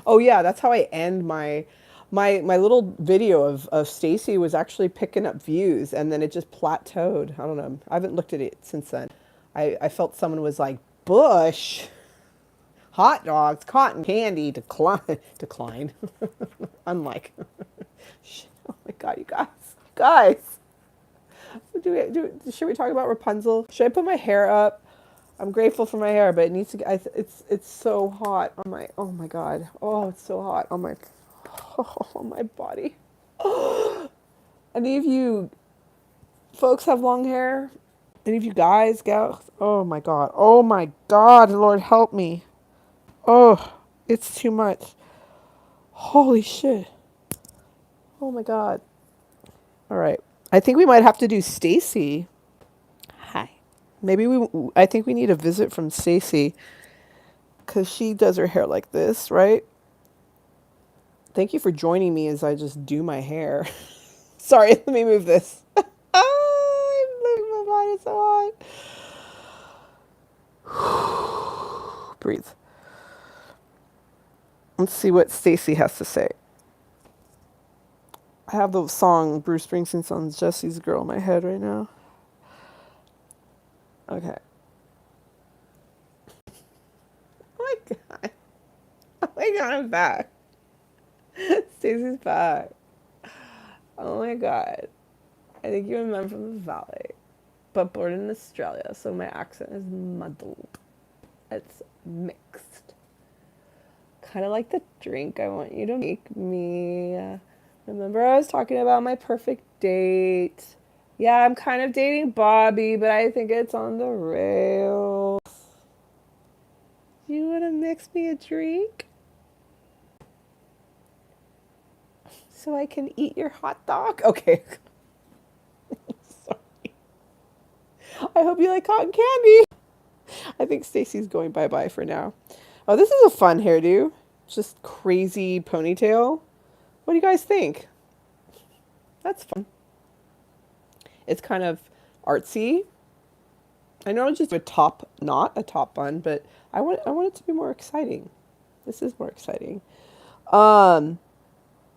Oh yeah, that's how I end my little video of Stacy was actually picking up views and then it just plateaued. I don't know. I haven't looked at it since then. I felt someone was like, Bush. Hot dogs, cotton candy, decline. Unlike. Oh my god, you guys. Guys. Should we talk about Rapunzel? Should I put my hair up? I'm grateful for my hair, but it needs to. It's so hot on my. Oh my god. Oh, it's so hot on my. On my body. Any of you folks have long hair? Any of you guys, gals? Oh my god. Oh my god. Lord help me. Oh, it's too much. Holy shit. Oh my god. All right. I think we might have to do Stacy. Hi. Maybe I think we need a visit from Stacy because she does her hair like this, right? Thank you for joining me as I just do my hair. Sorry, let me move this. I'm moving my body so hard. Breathe. Let's see what Stacy has to say. I have the song Bruce Springsteen's song Jesse's Girl in my head right now. Okay. Oh my god. Oh my god, I'm back. Stacy's back. Oh my god. I think you're a man from the valley, but born in Australia, so my accent is muddled. It's mixed. Kind of like the drink I want you to make me. Remember I was talking about my perfect date? Yeah, I'm kind of dating Bobby, but I think it's on the rails. You want to mix me a drink? So I can eat your hot dog? Okay. Sorry. I hope you like cotton candy. I think Stacy's going bye-bye for now. Oh, this is a fun hairdo. Just crazy ponytail. What do you guys think? That's fun. It's kind of artsy. I know it's just a top, not a top bun, but I want it to be more exciting. This is more exciting.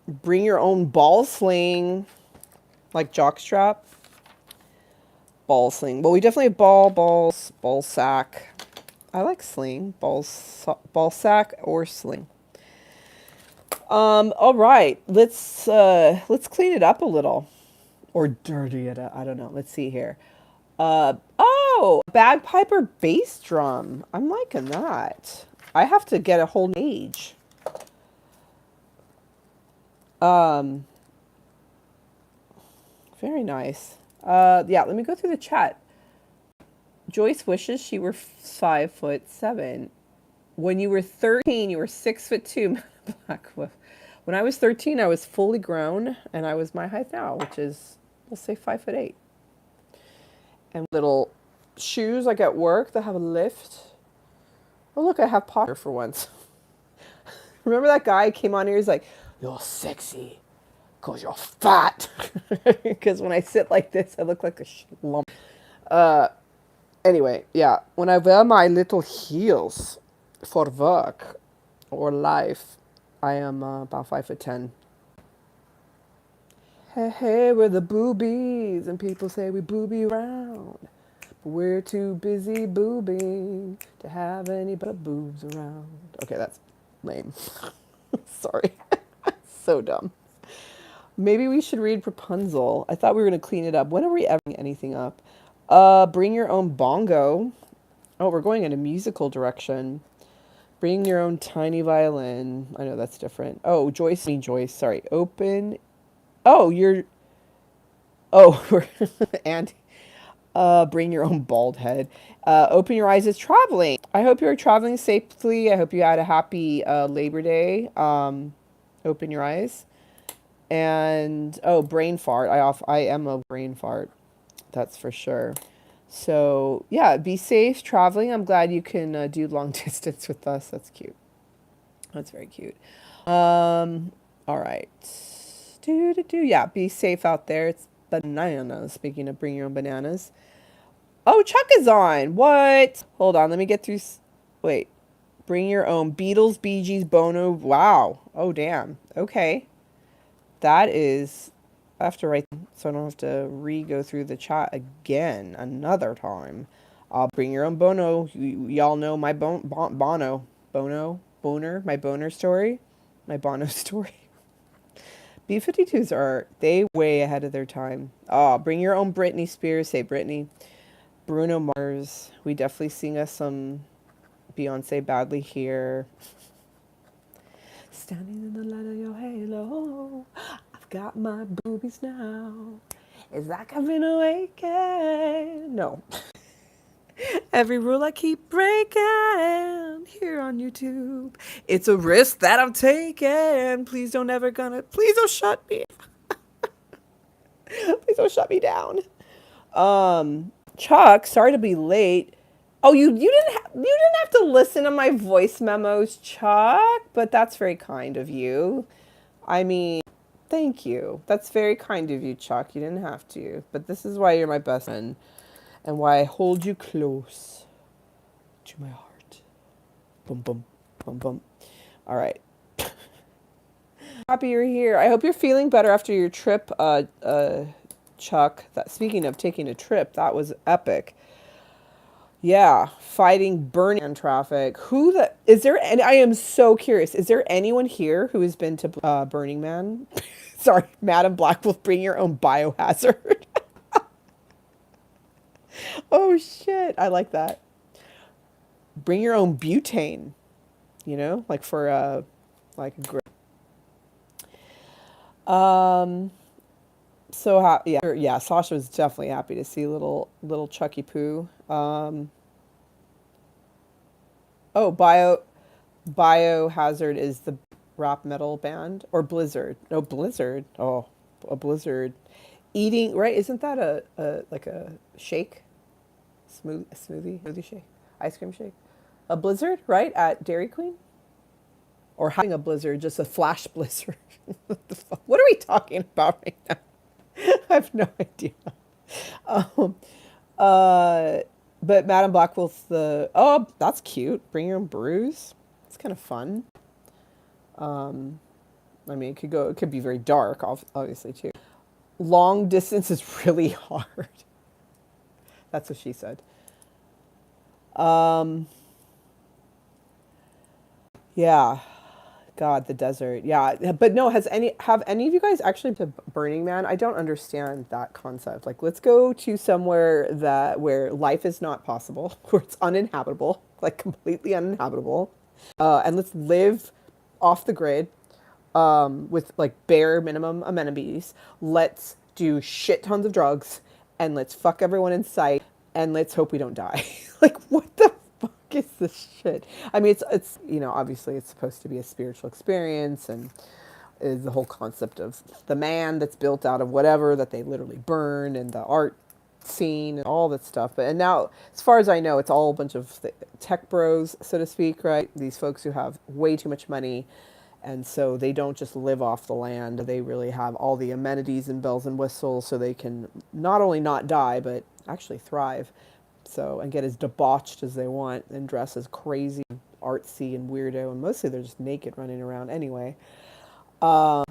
Bring your own ball sling, like jockstrap. Ball sling. Well, we definitely have balls, ball sack. I like sling, ball sack or sling. All right, let's clean it up a little, or dirty it up. I don't know. Let's see here. Oh, bagpipe or bass drum. I'm liking that. I have to get a whole age. Very nice. Yeah, let me go through the chat. Joyce wishes she were 5'7". When you were 13, you were 6'2". Black Wolf. When I was 13, I was fully grown, and I was my height now, which is, we'll say 5'8". And little shoes like at work that have a lift. Oh look, I have posture for once. Remember that guy came on here? He's like, "You're sexy, cause you're fat." Because when I sit like this, I look like a lump. Anyway, yeah. When I wear my little heels for work or life, I am about 5'10". Hey, hey, we're the boobies, and people say we booby around. But we're too busy boobing to have any but boobs around. Okay, that's lame. Sorry. So dumb. Maybe we should read Rapunzel. I thought we were going to clean it up. When are we ever anything up? Bring your own bongo. Oh, we're going in a musical direction. Bring your own tiny violin. I know that's different. Oh, Joyce. Sorry. Open. Oh, you're. Oh, and bring your own bald head. Open your eyes is traveling. I hope you're traveling safely. I hope you had a happy Labor Day. Open your eyes. And oh, brain fart. I am a brain fart. That's for sure. So yeah, be safe traveling. I'm glad you can do long distance with us. That's cute. That's very cute. All right. Yeah, be safe out there. It's bananas. Speaking of bring your own bananas. Oh, Chuck is on. What? Hold on. Let me get through. Wait. Bring your own Beatles, Bee Gees, Bono. Wow. Oh, damn. Okay. That is. I have to write, so I don't have to re-go through the chat another time. Bring your own Bono. Y'all know my Bono. my boner story, my Bono story. B-52s are, they way ahead of their time. Oh, bring your own Britney Spears, say Britney. Bruno Mars. We definitely sing us some Beyonce badly here. Standing in the light of your halo, I've got my boobies now. It's like I've been awakened. No. Every rule I keep breaking here on YouTube. It's a risk that I'm taking. Please don't shut me. Please don't shut me down. Chuck, sorry to be late. Oh, you didn't have to listen to my voice memos, Chuck, but that's very kind of you. I mean, thank you. That's very kind of you, Chuck. You didn't have to, but this is why you're my best friend and why I hold you close to my heart. Boom, boom, boom, boom. All right. Happy you're here. I hope you're feeling better after your trip, Chuck. Speaking of taking a trip, that was epic. Yeah, fighting burning traffic. And I am so curious. Is there anyone here who has been to Burning Man? Sorry, Madam Black will bring your own biohazard. Oh shit, I like that. Bring your own butane. You know, like for like a grill. So yeah, Sasha was definitely happy to see little Chucky Poo. Oh, Biohazard is the rap metal band, or Blizzard? No, Blizzard. Oh, a Blizzard. Eating, right? Isn't that a like a shake? Smoothie shake, ice cream shake. A Blizzard, right, at Dairy Queen? Or having a blizzard, just a flash blizzard. What the fuck? What are we talking about right now? I have no idea. But Madam Blackwolf's that's cute. Bring your own brews. It's kind of fun. I mean, it could be very dark, obviously, too. Long distance is really hard. That's what she said. Yeah. God, the desert. Yeah, but no, have any of you guys actually been to Burning Man? I don't understand that concept. Like, let's go to somewhere where life is not possible, where it's uninhabitable, like completely uninhabitable, and let's live off the grid, with like bare minimum amenities. Let's do shit tons of drugs, and let's fuck everyone in sight, and let's hope we don't die. Like, what the fuck is this shit? I mean, it's obviously it's supposed to be a spiritual experience, and is the whole concept of the man that's built out of whatever that they literally burn, and the art scene and all that stuff. And now, as far as I know, it's all a bunch of tech bros, so to speak, right? These folks who have way too much money, and so they don't just live off the land. They really have all the amenities and bells and whistles, so they can not only not die, but actually thrive. So, and get as debauched as they want and dress as crazy, artsy, and weirdo. And mostly they're just naked running around anyway. Yeah,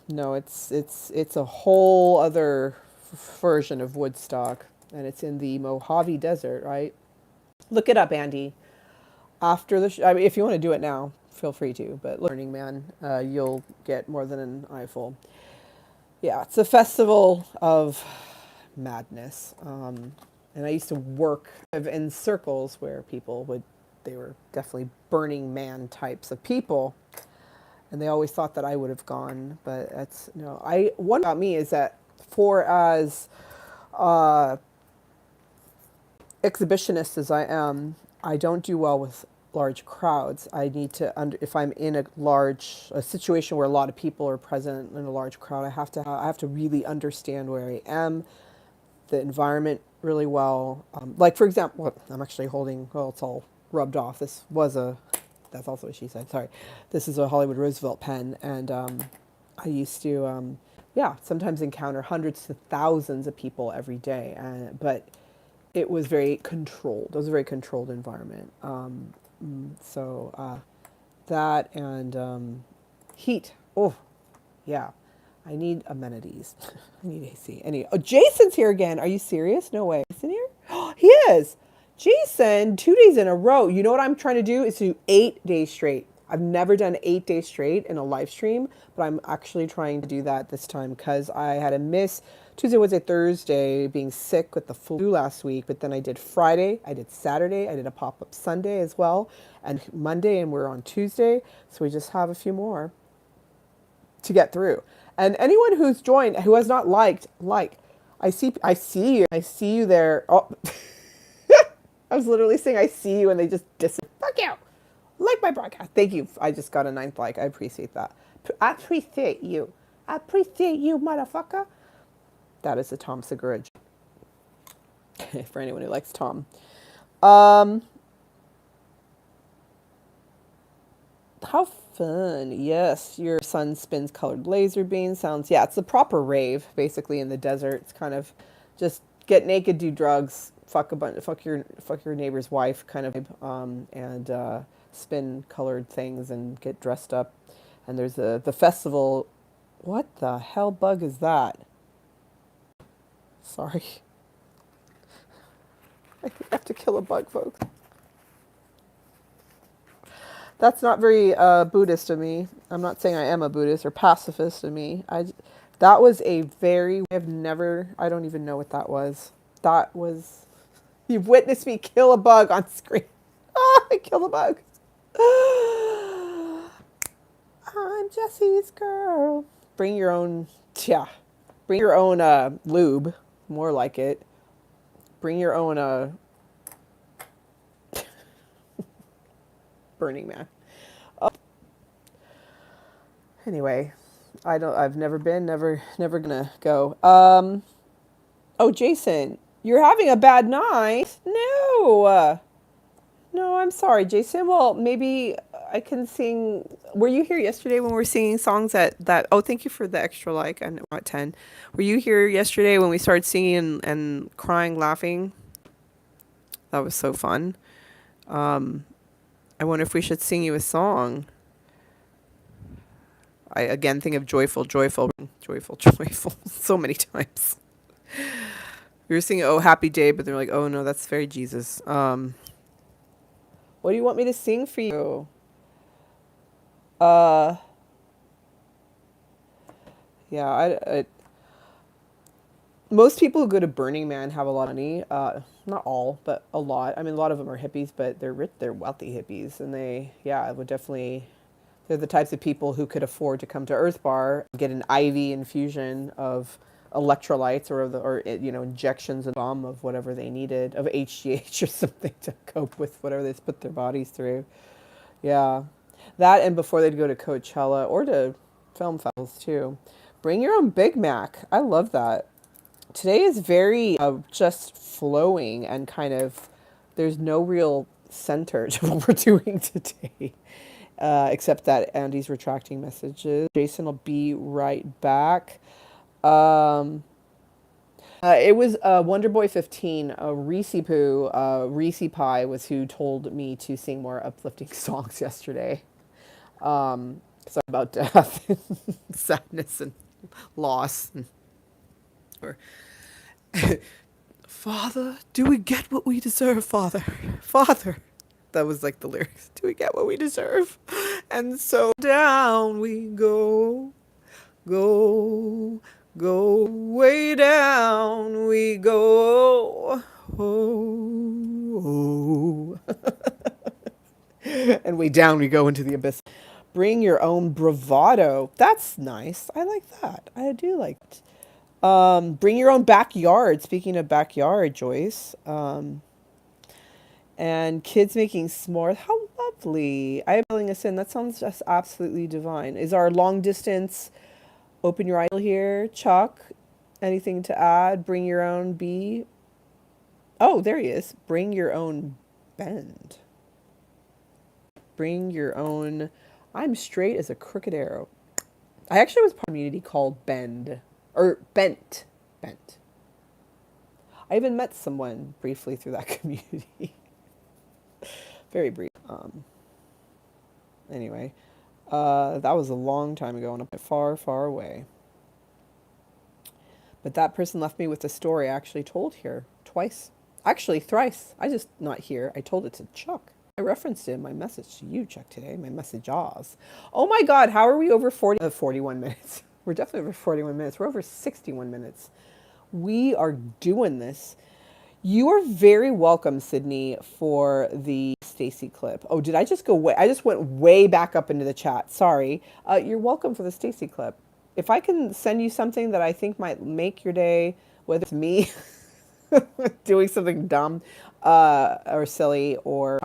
no, it's a whole other version of Woodstock, and it's in the Mojave Desert, right? Look it up, Andy. After I mean, if you want to do it now, feel free to. But Burning Man, you'll get more than an eyeful. Yeah, it's a festival of madness. And I used to work in circles where they were definitely Burning Man types of people. And they always thought that I would have gone, but that's, no. One about me is that for as exhibitionist as I am, I don't do well with large crowds. I need to, if I'm in a situation where a lot of people are present in a large crowd, I have to really understand where I am, the environment really well. Like, for example, I'm actually holding, well, it's all rubbed off. That's also what she said, sorry. This is a Hollywood Roosevelt pen, and I used to, sometimes encounter hundreds to thousands of people every day, but it was very controlled. It was a very controlled environment. That and heat. Oh, yeah. I need amenities. I need AC. Oh, Jason's here again. Are you serious? No way. Jason here? He is. Jason, 2 days in a row. You know what I'm trying to do is to do 8 days straight. I've never done 8 days straight in a live stream, but I'm actually trying to do that this time because I had a miss Tuesday, Wednesday, Thursday, being sick with the flu last week. But then I did Friday, I did Saturday, I did a pop up Sunday as well, and Monday, and we're on Tuesday. So we just have a few more to get through. And anyone who's joined who has not liked, like, I see you there. Oh. I was literally saying I see you and they just fuck you. Like my broadcast. Thank you. I just got a 9th like. I appreciate that. I appreciate you. I appreciate you, motherfucker. That is a Tom Segura for anyone who likes Tom. How fun. Yes, your son spins colored laser beams. Sounds, yeah, it's the proper rave, basically, in the desert. It's kind of just get naked, do drugs, fuck your neighbor's wife kind of, and spin colored things and get dressed up. And there's the festival. What the hell bug is that? Sorry. I have to kill a bug, folks. That's not very Buddhist of me. I'm not saying I am a Buddhist or pacifist of me. That was a very, I don't even know what that was. That was, you've witnessed me kill a bug on screen. I killed a bug. I'm Jesse's girl. Bring your own lube, more like it. Bring your own Burning Man. Anyway, I've never been, never gonna go. Oh, Jason, you're having a bad night? No. No, I'm sorry, Jason. Well, maybe I can sing. Were you here yesterday when we were singing songs oh, thank you for the extra like. I'm at 10. Were you here yesterday when we started singing and crying, laughing? That was so fun. I wonder if we should sing you a song. I again think of joyful, joyful, joyful, joyful so many times. We were singing "Oh Happy Day," but they're like, "Oh no, that's very Jesus." What do you want me to sing for you? Yeah, most people who go to Burning Man have a lot of money. Not all, but a lot. I mean, a lot of them are hippies, but they're rich, they're wealthy hippies, and would definitely. They're the types of people who could afford to come to Earth Bar, get an IV infusion of electrolytes or injections of whatever they needed, of HGH or something to cope with whatever they put their bodies through. Yeah. That, and before they'd go to Coachella or to film festivals too. Bring your own Big Mac. I love that. Today is very just flowing and kind of, there's no real center to what we're doing today. Except that Andy's retracting messages. Jason will be right back. It was Wonderboy 15, Reese Poo, Reese Pie was who told me to sing more uplifting songs yesterday. So about death and sadness and loss. Or, Father, do we get what we deserve, Father? Father. That was like the lyrics. Do we get what we deserve? And so down we go, go, go, way down we go. Oh, and way down we go into the abyss. Bring your own bravado. That's nice. I like that. I do like it. Bring your own backyard. Speaking of backyard, Joyce. And kids making s'mores. How lovely. I am filling us in. That sounds just absolutely divine. Is our long distance open your eye here? Chuck, anything to add? Bring your own bee. Oh, there he is. Bring your own bend. Bring your own. I'm straight as a crooked arrow. I actually was part of a community called Bend. Or Bent. Bent. I even met someone briefly through that community. Very brief. Anyway, that was a long time ago and far, far away. But that person left me with a story I actually told here twice Actually, thrice. I just not here. I told it to Chuck. I referenced it in my message to you, Chuck, today. My message Oz. Oh my God, how are we over 41 minutes? We're definitely over 41 minutes. We're over 61 minutes. We are doing this. You are very welcome, Sydney, for the Stacy clip. Oh, did I just go way? I just went way back up into the chat. Sorry. You're welcome for the Stacy clip. If I can send you something that I think might make your day, whether it's me doing something dumb or silly or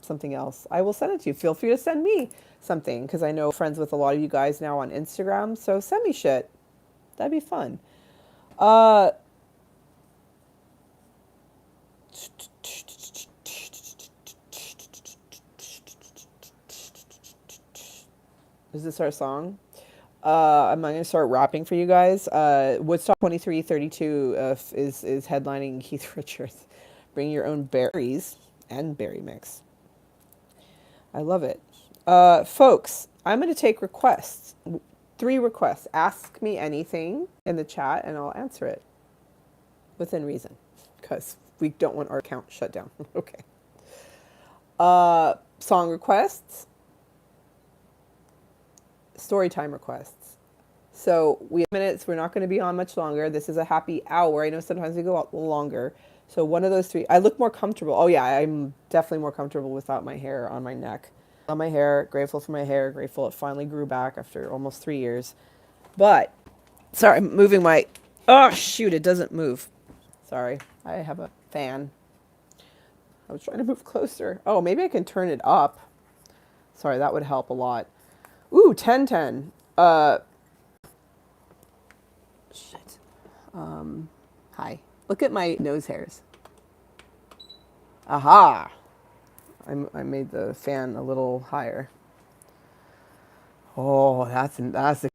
something else, I will send it to you. Feel free to send me something because I know I'm friends with a lot of you guys now on Instagram. So send me shit. That'd be fun. Uh, is this our song? I'm going to start rapping for you guys. Woodstock 2332 is headlining Keith Richards. Bring your own berries and berry mix. I love it. Folks, I'm going to take requests. 3 requests. Ask me anything in the chat and I'll answer it within reason because we don't want our account shut down. Okay. Song requests. Story time requests. So we have minutes. We're not going to be on much longer. This is a happy hour. I know sometimes we go out longer. So one of those 3. I look more comfortable. Oh yeah, I'm definitely more comfortable without my hair on my neck. On my hair, grateful for my hair, grateful it finally grew back after almost 3 years. But, sorry, I'm moving my, oh shoot, it doesn't move. Sorry, I have a fan. I was trying to move closer. Oh, maybe I can turn it up. Sorry, that would help a lot. Ooh, 1010. Shit. Hi. Look at my nose hairs. Aha. I made the fan a little higher. Oh, that's the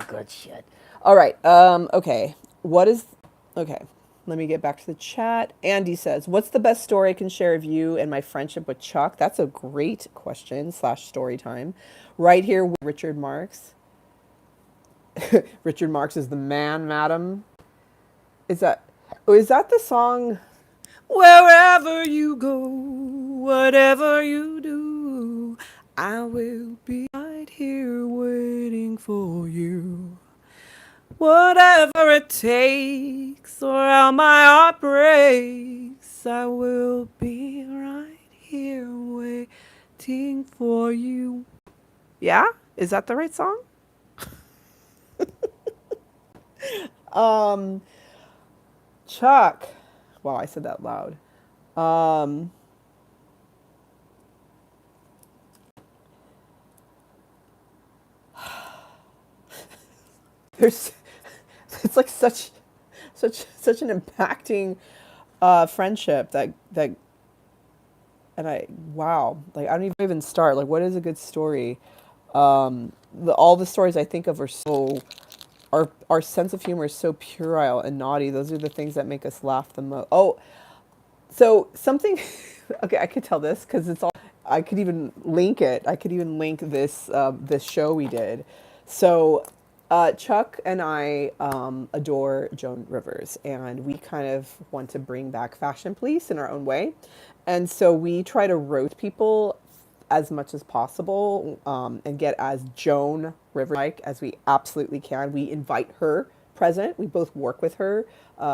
good shit. All right. Okay. Okay. Let me get back to the chat. Andy says, "What's the best story I can share of you and my friendship with Chuck?" That's a great question / story time. Right here with Richard Marx. Richard Marx is the man, madam. Is that the song? Wherever you go, whatever you do, I will be right here waiting for you. Whatever it takes, or how my heart breaks, I will be right here waiting for you. Yeah? Is that the right song? Chuck. Wow, I said that loud. There's, it's like such an impacting friendship that and wow, like I don't even start. Like, what is a good story? All the stories I think of are so, our sense of humor is so puerile and naughty. Those are the things that make us laugh the most. Oh, so something, okay, I could tell this because it's all, I could even link it. I could even link this, this show we did. So Chuck and I adore Joan Rivers, and we kind of want to bring back Fashion Police in our own way. And so we try to roast people as much as possible and get as Joan Rivers like as we absolutely can. We invite her present. We both work with her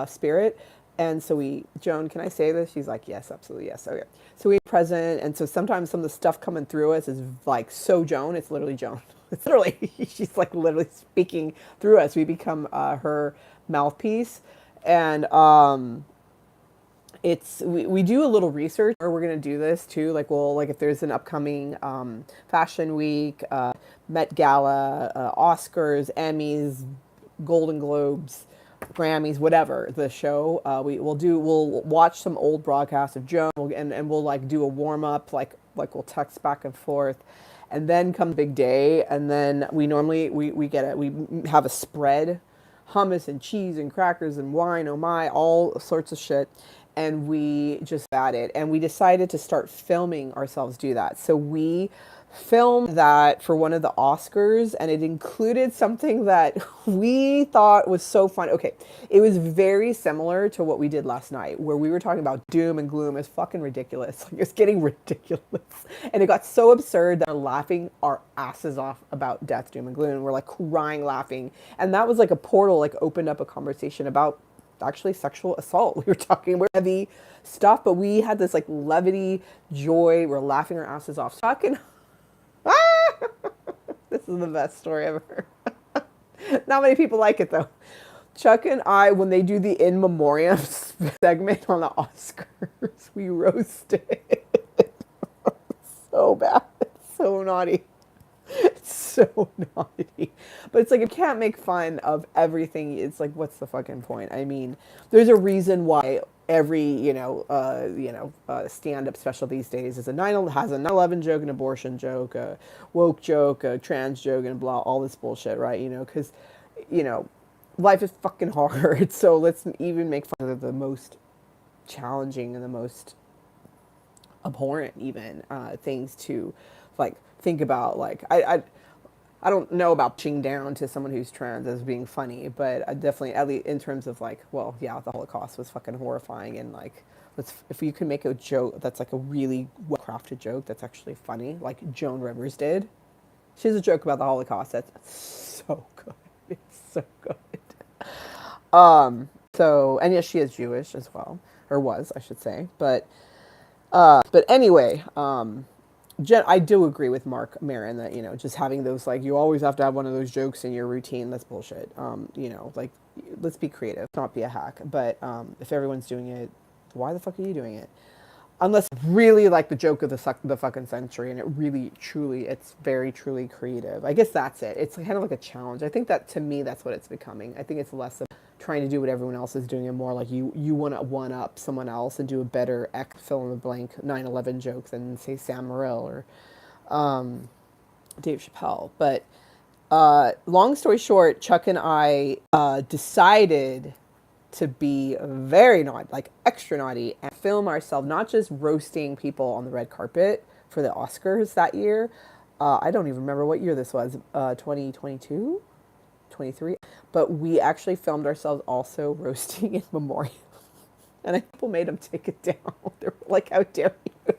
spirit. And so Joan, can I say this? She's like, yes, absolutely, yes. Okay. So we present, and so sometimes some of the stuff coming through us is like so Joan. It's literally Joan. It's literally, she's like literally speaking through us. We become her mouthpiece, and we do a little research, or we're gonna do this too. Like, well, like if there's an upcoming Fashion Week, Met Gala, Oscars, Emmys, Golden Globes, Grammys, whatever the show, we'll watch some old broadcasts of Joan, and we'll like do a warm up, like we'll text back and forth, and then come big day, and then we normally we have a spread, hummus and cheese and crackers and wine, oh my, all sorts of shit, and we just at it, and we decided to start filming ourselves do that. So we filmed that for one of the Oscars, and it included something that we thought was so fun. Okay, it was very similar to what we did last night, where we were talking about doom and gloom. It's fucking ridiculous. Like, it's getting ridiculous, and it got so absurd that we're laughing our asses off about death, doom, and gloom. And we're like crying, laughing, and that was like a portal, like opened up a conversation about actually sexual assault. We were talking about heavy stuff, but we had this like levity, joy. We're laughing our asses off, talking. This is the best story ever. Not many people like it though. Chuck and I, when they do the in memoriam segment on the Oscars, we roast it. So bad. It's so naughty. It's so naughty. But it's like, you can't make fun of everything. It's like, what's the fucking point? I mean, there's a reason why every, stand-up special these days is has a 9/11 joke, an abortion joke, a woke joke, a trans joke, and blah, all this bullshit, right? Because, life is fucking hard. So let's even make fun of the most challenging and the most abhorrent even things to like think about. Like I don't know about pushing down to someone who's trans as being funny, but I definitely, at least in terms of like, well, yeah, the Holocaust was fucking horrifying, and like, if you can make a joke that's like a really well-crafted joke that's actually funny, like Joan Rivers did. She has a joke about the Holocaust that's so good. It's so good. And yes, she is Jewish as well, or was, I should say, but anyway, I do agree with Mark Maron that, just having those, like, you always have to have one of those jokes in your routine. That's bullshit. Like, let's be creative, not be a hack. But if everyone's doing it, why the fuck are you doing it? Unless really like the joke of the fucking century, and it really, truly, it's very, truly creative. I guess that's it. It's kind of like a challenge. I think that, to me, that's what it's becoming. I think it's less of trying to do what everyone else is doing, and more like you want to one up someone else and do a better fill in the blank 9/11 joke than, say, Sam Morril or Dave Chappelle. But long story short, Chuck and I decided to be very naughty, like extra naughty, and film ourselves not just roasting people on the red carpet for the Oscars that year. I don't even remember what year this was, 2022, 23. But we actually filmed ourselves also roasting in memoriam. And people made them take it down. They were like, how dare you?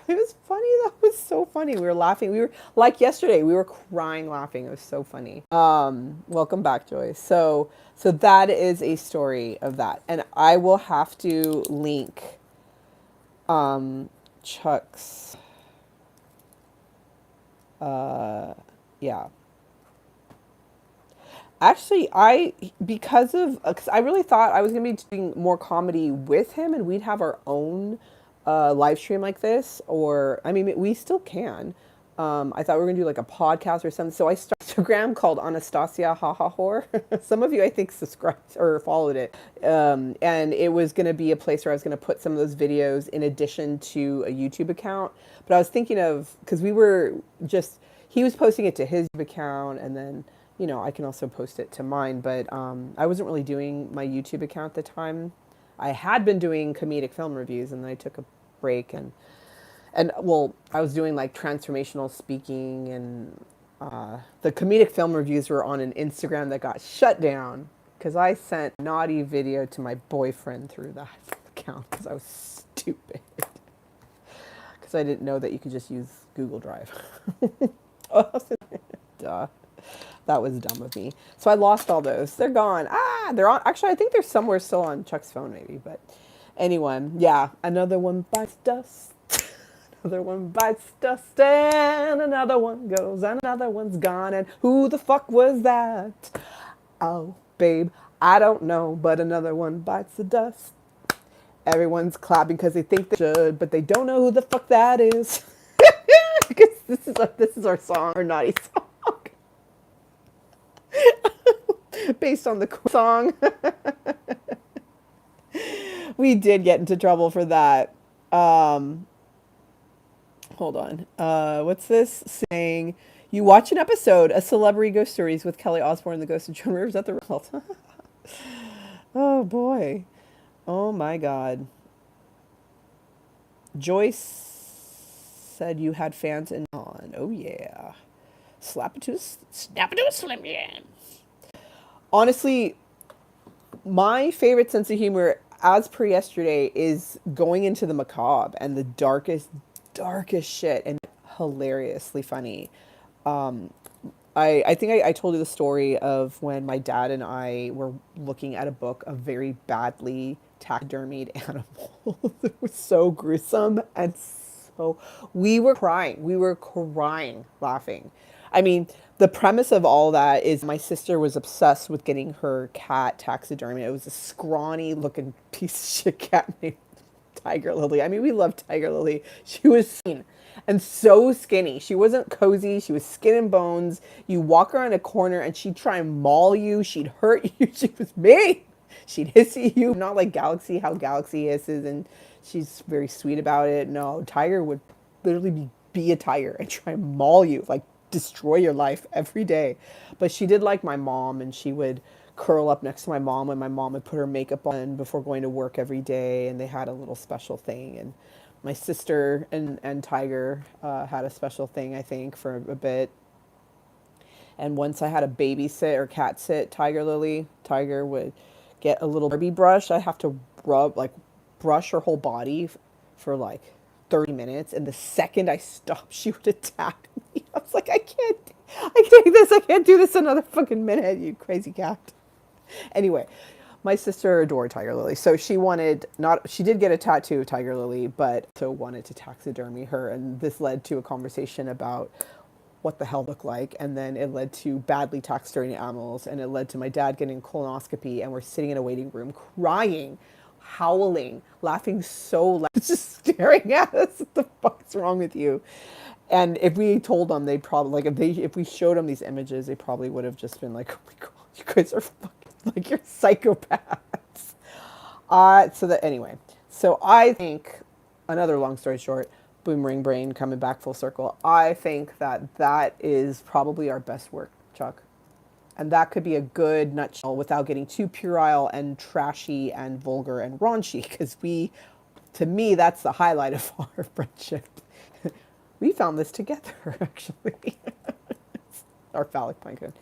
It was funny. That was so funny. We were laughing. We were like yesterday. We were crying, laughing. It was so funny. Welcome back, Joyce. So that is a story of that, and I will have to link Chuck's. Yeah. Actually, because I really thought I was gonna be doing more comedy with him, and we'd have our own live stream like this, or I mean, we still can. I thought we were gonna do like a podcast or something. So I started Instagram called Anastasia Haha Whore. Some of you, I think, subscribed or followed it. And it was gonna be a place where I was gonna put some of those videos in addition to a YouTube account. But I was thinking of, because he was posting it to his account, and then, I can also post it to mine. But I wasn't really doing my YouTube account at the time. I had been doing comedic film reviews, and then I took a break, and well, I was doing like transformational speaking, and the comedic film reviews were on an Instagram that got shut down because I sent a naughty video to my boyfriend through that account because I was stupid. Because I didn't know that you could just use Google Drive. Duh. That was dumb of me. So I lost all those. They're gone. They're on. Actually, I think they're somewhere still on Chuck's phone, maybe. But anyway, yeah. Another one bites dust. Another one bites dust, and another one goes, and another one's gone. And who the fuck was that? Oh, babe, I don't know. But another one bites the dust. Everyone's clapping because they think they should, but they don't know who the fuck that is. Because this is our song, our naughty song. Based on the song. We did get into trouble for that. Hold on. What's this saying? You watch an episode, A Celebrity Ghost Stories with Kelly Osbourne, the ghost of Joan Rivers at the result. Oh boy. Oh my God. Joyce said you had fans in on. Oh yeah. Snap it to a Slim Jim. Honestly, my favorite sense of humor, as per yesterday, is going into the macabre and the darkest shit, and hilariously funny. I think I told you the story of when my dad and I were looking at a book of very badly taxidermied animals. It was so gruesome, and so we were crying. We were crying laughing. I mean, the premise of all that is my sister was obsessed with getting her cat taxidermy. It was a scrawny looking piece of shit cat named Tiger Lily. I mean, we love Tiger Lily. She was skinny and so skinny. She wasn't cozy. She was skin and bones. You walk around a corner and she'd try and maul you. She'd hurt you. She was mean. She'd hiss at you. Not like Galaxy, how Galaxy hisses and she's very sweet about it. No, Tiger would literally be a tiger and try and maul you, like destroy your life every day. But she did like my mom, and she would curl up next to my mom when my mom would put her makeup on before going to work every day, and they had a little special thing. And my sister and Tiger had a special thing, I think, for a bit. And once I had a babysit or cat sit Tiger Lily, Tiger would get a little Barbie brush. I have to brush her whole body for like 30 minutes. And the second I stopped, she would attack me. I was like, I can't take this. I can't do this another fucking minute, you crazy cat. Anyway, my sister adored Tiger Lily. So she did get a tattoo of Tiger Lily, but so wanted to taxidermy her. And this led to a conversation about what the hell look like, and then it led to badly taxidermied animals, and it led to my dad getting a colonoscopy, and we're sitting in a waiting room crying, howling, laughing so loud, just staring at us. What the fuck's wrong with you? And if we told them, they'd probably if we showed them these images, they probably would have just been like, oh my god, you guys are fucking like, you're psychopaths. Anyway, so I think, another long story short, Boomerang Brain coming back full circle, I think that is probably our best work, Chuck. And that could be a good nutshell without getting too puerile and trashy and vulgar and raunchy, because to me, that's the highlight of our friendship. We found this together, actually. Our phallic plankton.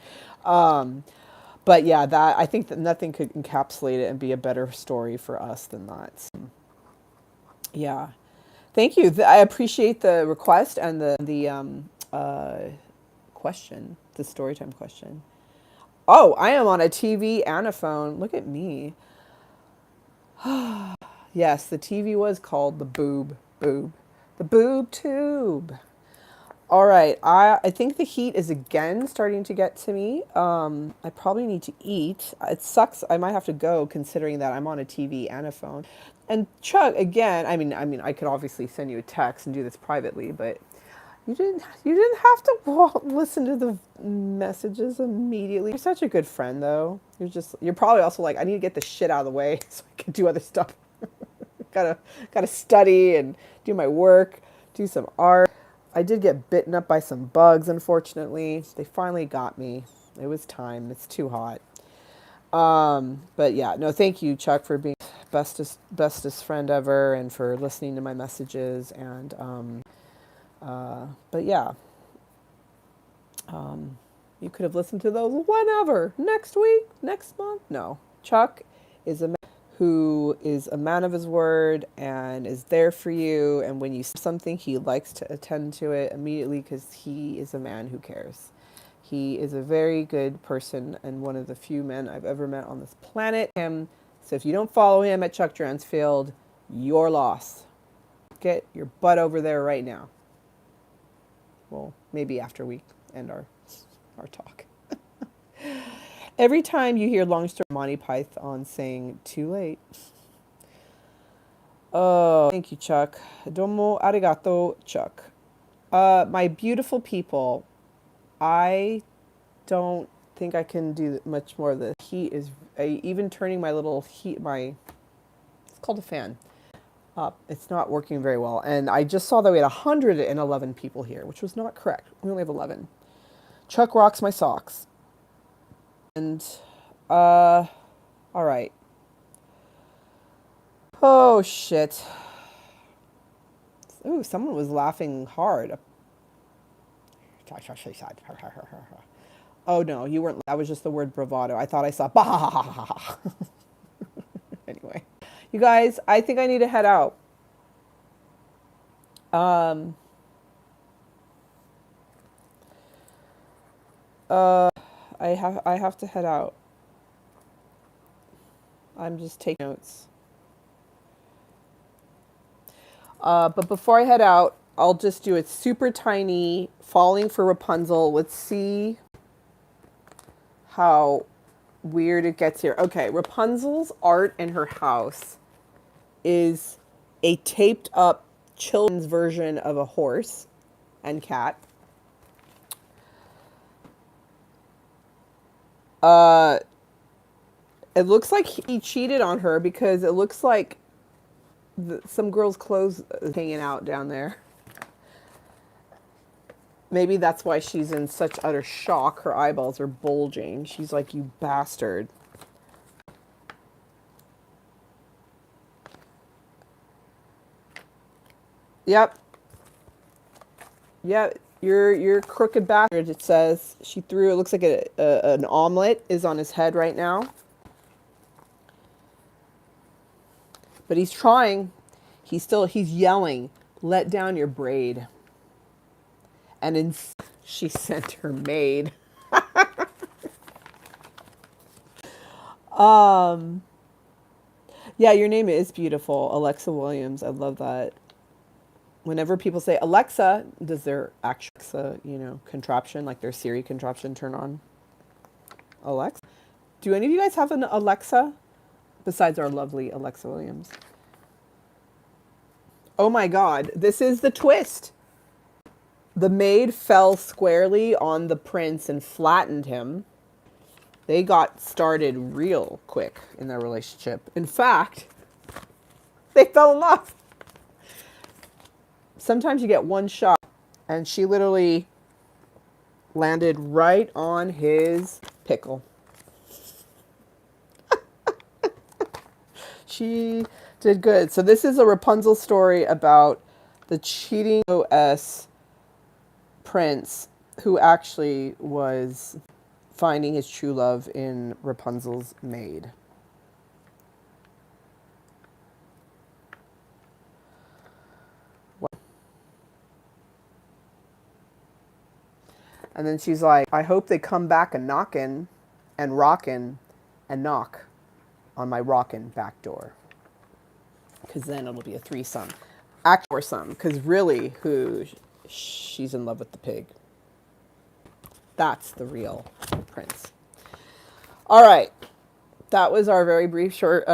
But yeah, I think that nothing could encapsulate it and be a better story for us than that. So, yeah. Thank you. I appreciate the request and the question, the storytime question. Oh, I am on a TV and a phone. Look at me. Yes, the TV was called the Boob Tube. All right, I think the heat is again starting to get to me. I probably need to eat. It sucks. I might have to go, considering that I'm on a TV and a phone. And Chuck, again, I mean, I could obviously send you a text and do this privately, but you didn't have to listen to the messages immediately. You're such a good friend, though. You're probably also like, I need to get this shit out of the way so I can do other stuff. gotta study and do my work, do some art. I did get bitten up by some bugs, unfortunately. They finally got me. It was time. It's too hot. But yeah, no, thank you, Chuck, for being bestest friend ever, and for listening to my messages. And but yeah, you could have listened to those whenever, next week, next month. No, Chuck is a man who is a man of his word and is there for you. And when you say something, he likes to attend to it immediately, because he is a man who cares. He is a very good person and one of the few men I've ever met on this planet. So if you don't follow him at Chuck Dransfield, your loss. Get your butt over there right now. Well, maybe after we end our talk. Every time you hear long story Monty Python saying too late. Oh, thank you, Chuck. Domo arigato, Chuck. My beautiful people, I don't think I can do much more of this. Heat is, even turning my little heat, it's called a fan, up. It's not working very well. And I just saw that we had 111 people here, which was not correct. We only have 11. Chuck rocks my socks. And, all right. Oh, shit. Ooh, someone was laughing hard. Oh no, you weren't. That was just the word bravado. I thought I saw. Bah! Anyway, you guys, I think I need to head out. Um, I have to head out. I'm just taking notes. But before I head out, I'll just do it super tiny, falling for Rapunzel. Let's see how weird it gets here. Okay, Rapunzel's art in her house is a taped up children's version of a horse and cat. It looks like he cheated on her because it looks like some girl's clothes is hanging out down there. Maybe that's why she's in such utter shock. Her eyeballs are bulging. She's like, you bastard. Yep. Yep. You're crooked bastard, it says. She threw, it looks like an omelet is on his head right now. But he's trying. He's yelling, let down your braid. And she sent her maid. Yeah, your name is beautiful, Alexa Williams. I love that. Whenever people say Alexa, does their actual Alexa, contraption, like their Siri contraption, turn on? Alexa? Do any of you guys have an Alexa besides our lovely Alexa Williams? Oh my God, this is the twist. The maid fell squarely on the prince and flattened him. They got started real quick in their relationship. In fact, they fell in love. Sometimes you get one shot, and she literally landed right on his pickle. She did good. So this is a Rapunzel story about the cheating OS prince who actually was finding his true love in Rapunzel's maid. And then she's like, I hope they come back and knockin' and rockin' and knock on my rockin' back door. Because then it'll be a threesome. Or some. Because really, she's in love with the pig. That's the real prince. All right. That was our very brief short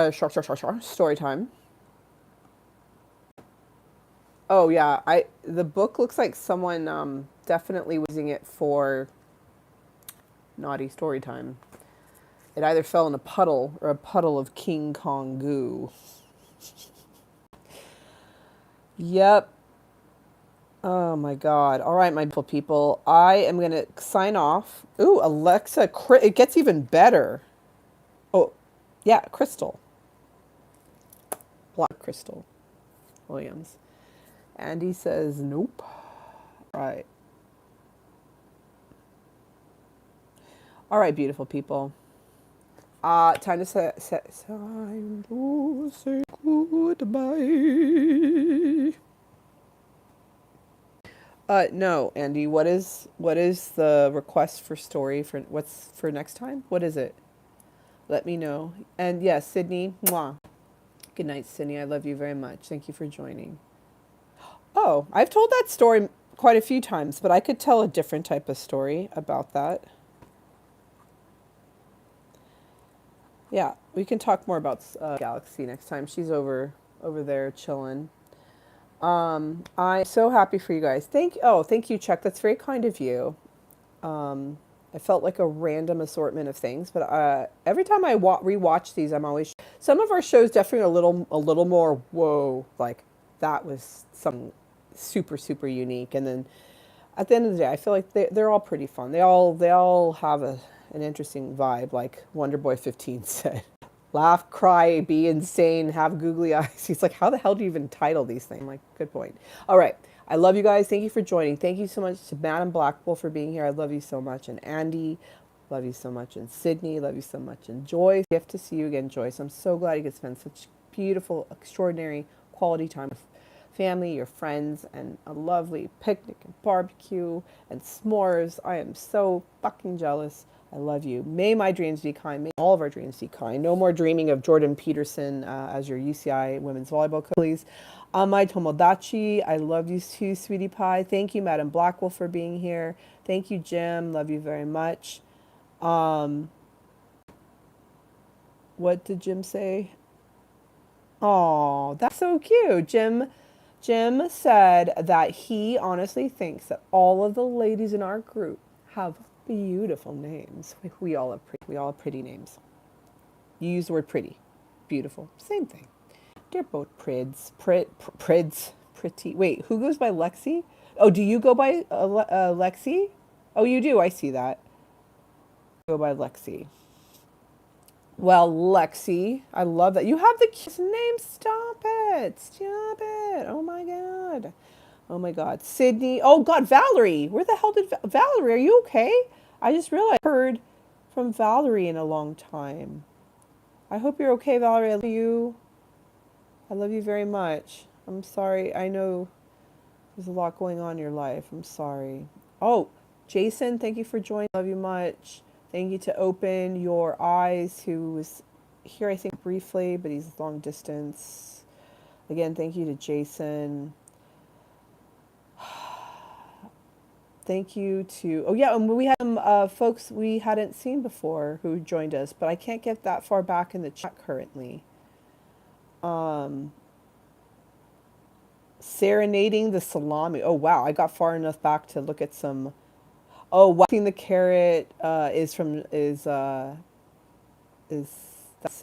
story time. Oh yeah, the book looks like someone definitely was using it for naughty story time. It either fell in a puddle or a puddle of King Kong goo. Yep. Oh my God. All right, my beautiful people. I am going to sign off. Ooh, Alexa, it gets even better. Oh, yeah, Crystal. Black Crystal Williams. Andy says, nope. All right. All right, beautiful people. Time to say goodbye. No, Andy. What is the request for story for what's for next time? What is it? Let me know. And yes, Sydney. Mwah. Good night, Sydney. I love you very much. Thank you for joining. Oh, I've told that story quite a few times, but I could tell a different type of story about that. Yeah, we can talk more about Galaxy next time. She's over there chilling. I'm so happy for you guys. Thank you, Chuck. That's very kind of you. I felt like a random assortment of things, but every time I rewatch these, I'm always some of our shows definitely a little more whoa, like that was some super unique. And then at the end of the day, I feel like they're all pretty fun. They all have an interesting vibe, like Wonderboy 15 said. Laugh, cry, be insane, have googly eyes. He's like, how the hell do you even title these things? I'm like, good point. All right. I love you guys. Thank you for joining. Thank you so much to Madam Blackwell for being here. I love you so much. And Andy, love you so much. And Sydney, love you so much. And Joyce, gift to see you again, Joyce. I'm so glad you could spend such beautiful, extraordinary quality time with family, your friends, and a lovely picnic and barbecue and s'mores. I am so fucking jealous. I love you. May my dreams be kind. May all of our dreams be kind. No more dreaming of Jordan Peterson as your UCI women's volleyball coach, please. Amai Tomodachi, I love you too, sweetie pie. Thank you, Madam Blackwell, for being here. Thank you, Jim. Love you very much. What did Jim say? Oh, that's so cute. Jim said that he honestly thinks that all of the ladies in our group have beautiful names. We all have pretty names. You use the word pretty. Beautiful. Same thing. They're both pretty. Wait, who goes by Lexi? Oh, do you go by Lexi? Oh, you do. I see that. Go by Lexi. Well, Lexi, I love that. You have the cutest name. Stop it. Stop it. Oh my God. Oh my God. Sydney. Oh God, Valerie. Where the hell did Valerie? Are you okay? I just realized I heard from Valerie in a long time. I hope you're okay, Valerie. I love you. I love you very much. I'm sorry. I know there's a lot going on in your life. I'm sorry. Oh, Jason, thank you for joining. Love you much. Thank you to Open Your Eyes, who was here, I think, briefly, but he's long distance. Again, thank you to Jason. Thank you to, oh yeah, and we had some folks we hadn't seen before who joined us, but I can't get that far back in the chat currently. Serenading the Salami. Oh wow, I got far enough back to look at some. Oh, Waxing the Carrot is from is that's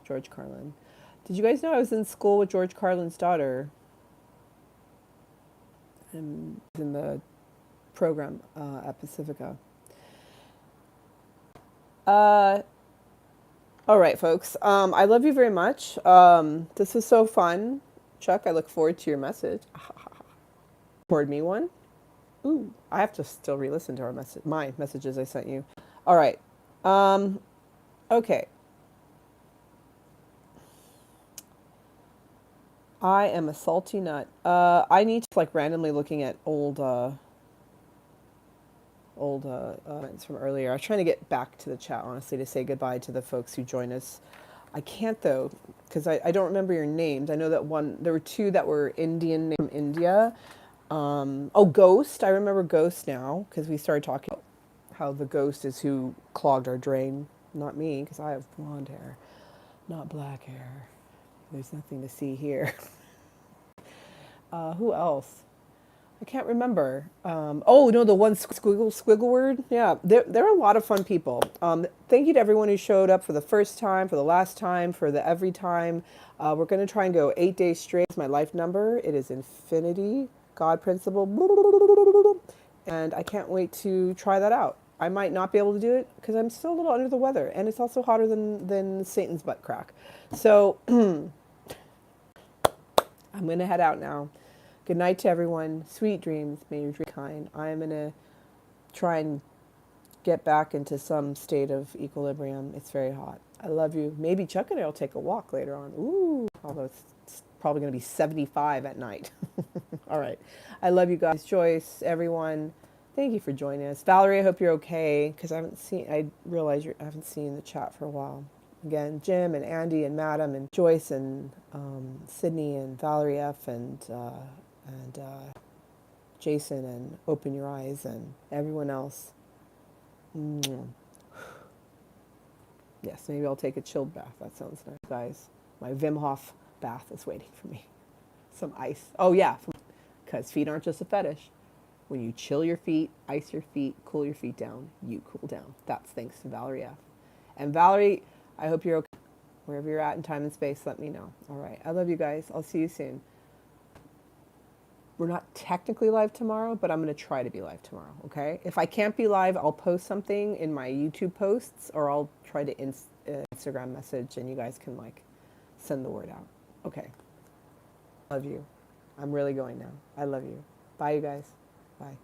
George Carlin. Did you guys know I was in school with George Carlin's daughter? And in the program at Pacifica. All right, folks. I love you very much. This was so fun. Chuck, I look forward to your message. Forward me one. Ooh, I have to still re-listen to my messages I sent you. All right. Okay. I am a salty nut. I need to like randomly looking at old comments from earlier. I was trying to get back to the chat, honestly, to say goodbye to the folks who joined us. I can't though, because I don't remember your names. I know that there were two that were Indian from India. Oh, Ghost. I remember Ghost now because we started talking about how the ghost is who clogged our drain. Not me, because I have blonde hair, not black hair. There's nothing to see here. Who else? I can't remember. Oh, no, the one squiggle word. Yeah, there are a lot of fun people. Thank you to everyone who showed up for the first time, for the last time, for the every time. We're going to try and go 8 days straight. It's my life number. It is infinity, God principle. And I can't wait to try that out. I might not be able to do it because I'm still a little under the weather. And it's also hotter than Satan's butt crack. So I'm going to head out now. Good night to everyone. Sweet dreams. May your dreams be kind. I am going to try and get back into some state of equilibrium. It's very hot. I love you. Maybe Chuck and I will take a walk later on. Ooh, although it's probably going to be 75 at night. All right. I love you guys. Joyce, everyone. Thank you for joining us. Valerie, I hope you're okay because I realize I haven't seen the chat for a while. Again, Jim and Andy and Madam and Joyce and Sydney and Valerie F. and Jason and Open Your Eyes and everyone else. Yes, maybe I'll take a chilled bath. That sounds nice, guys. My Wim Hof bath is waiting for me. Some ice. Oh yeah, because feet aren't just a fetish. When you chill your feet, ice your feet, cool your feet down, you cool down. That's thanks to Valerie F. And Valerie, I hope you're okay. Wherever you're at in time and space, let me know. All right. I love you guys. I'll see you soon. We're not technically live tomorrow, but I'm going to try to be live tomorrow, okay? If I can't be live, I'll post something in my YouTube posts, or I'll try to Instagram message, and you guys can like send the word out. Okay. Love you. I'm really going now. I love you. Bye, you guys. Bye.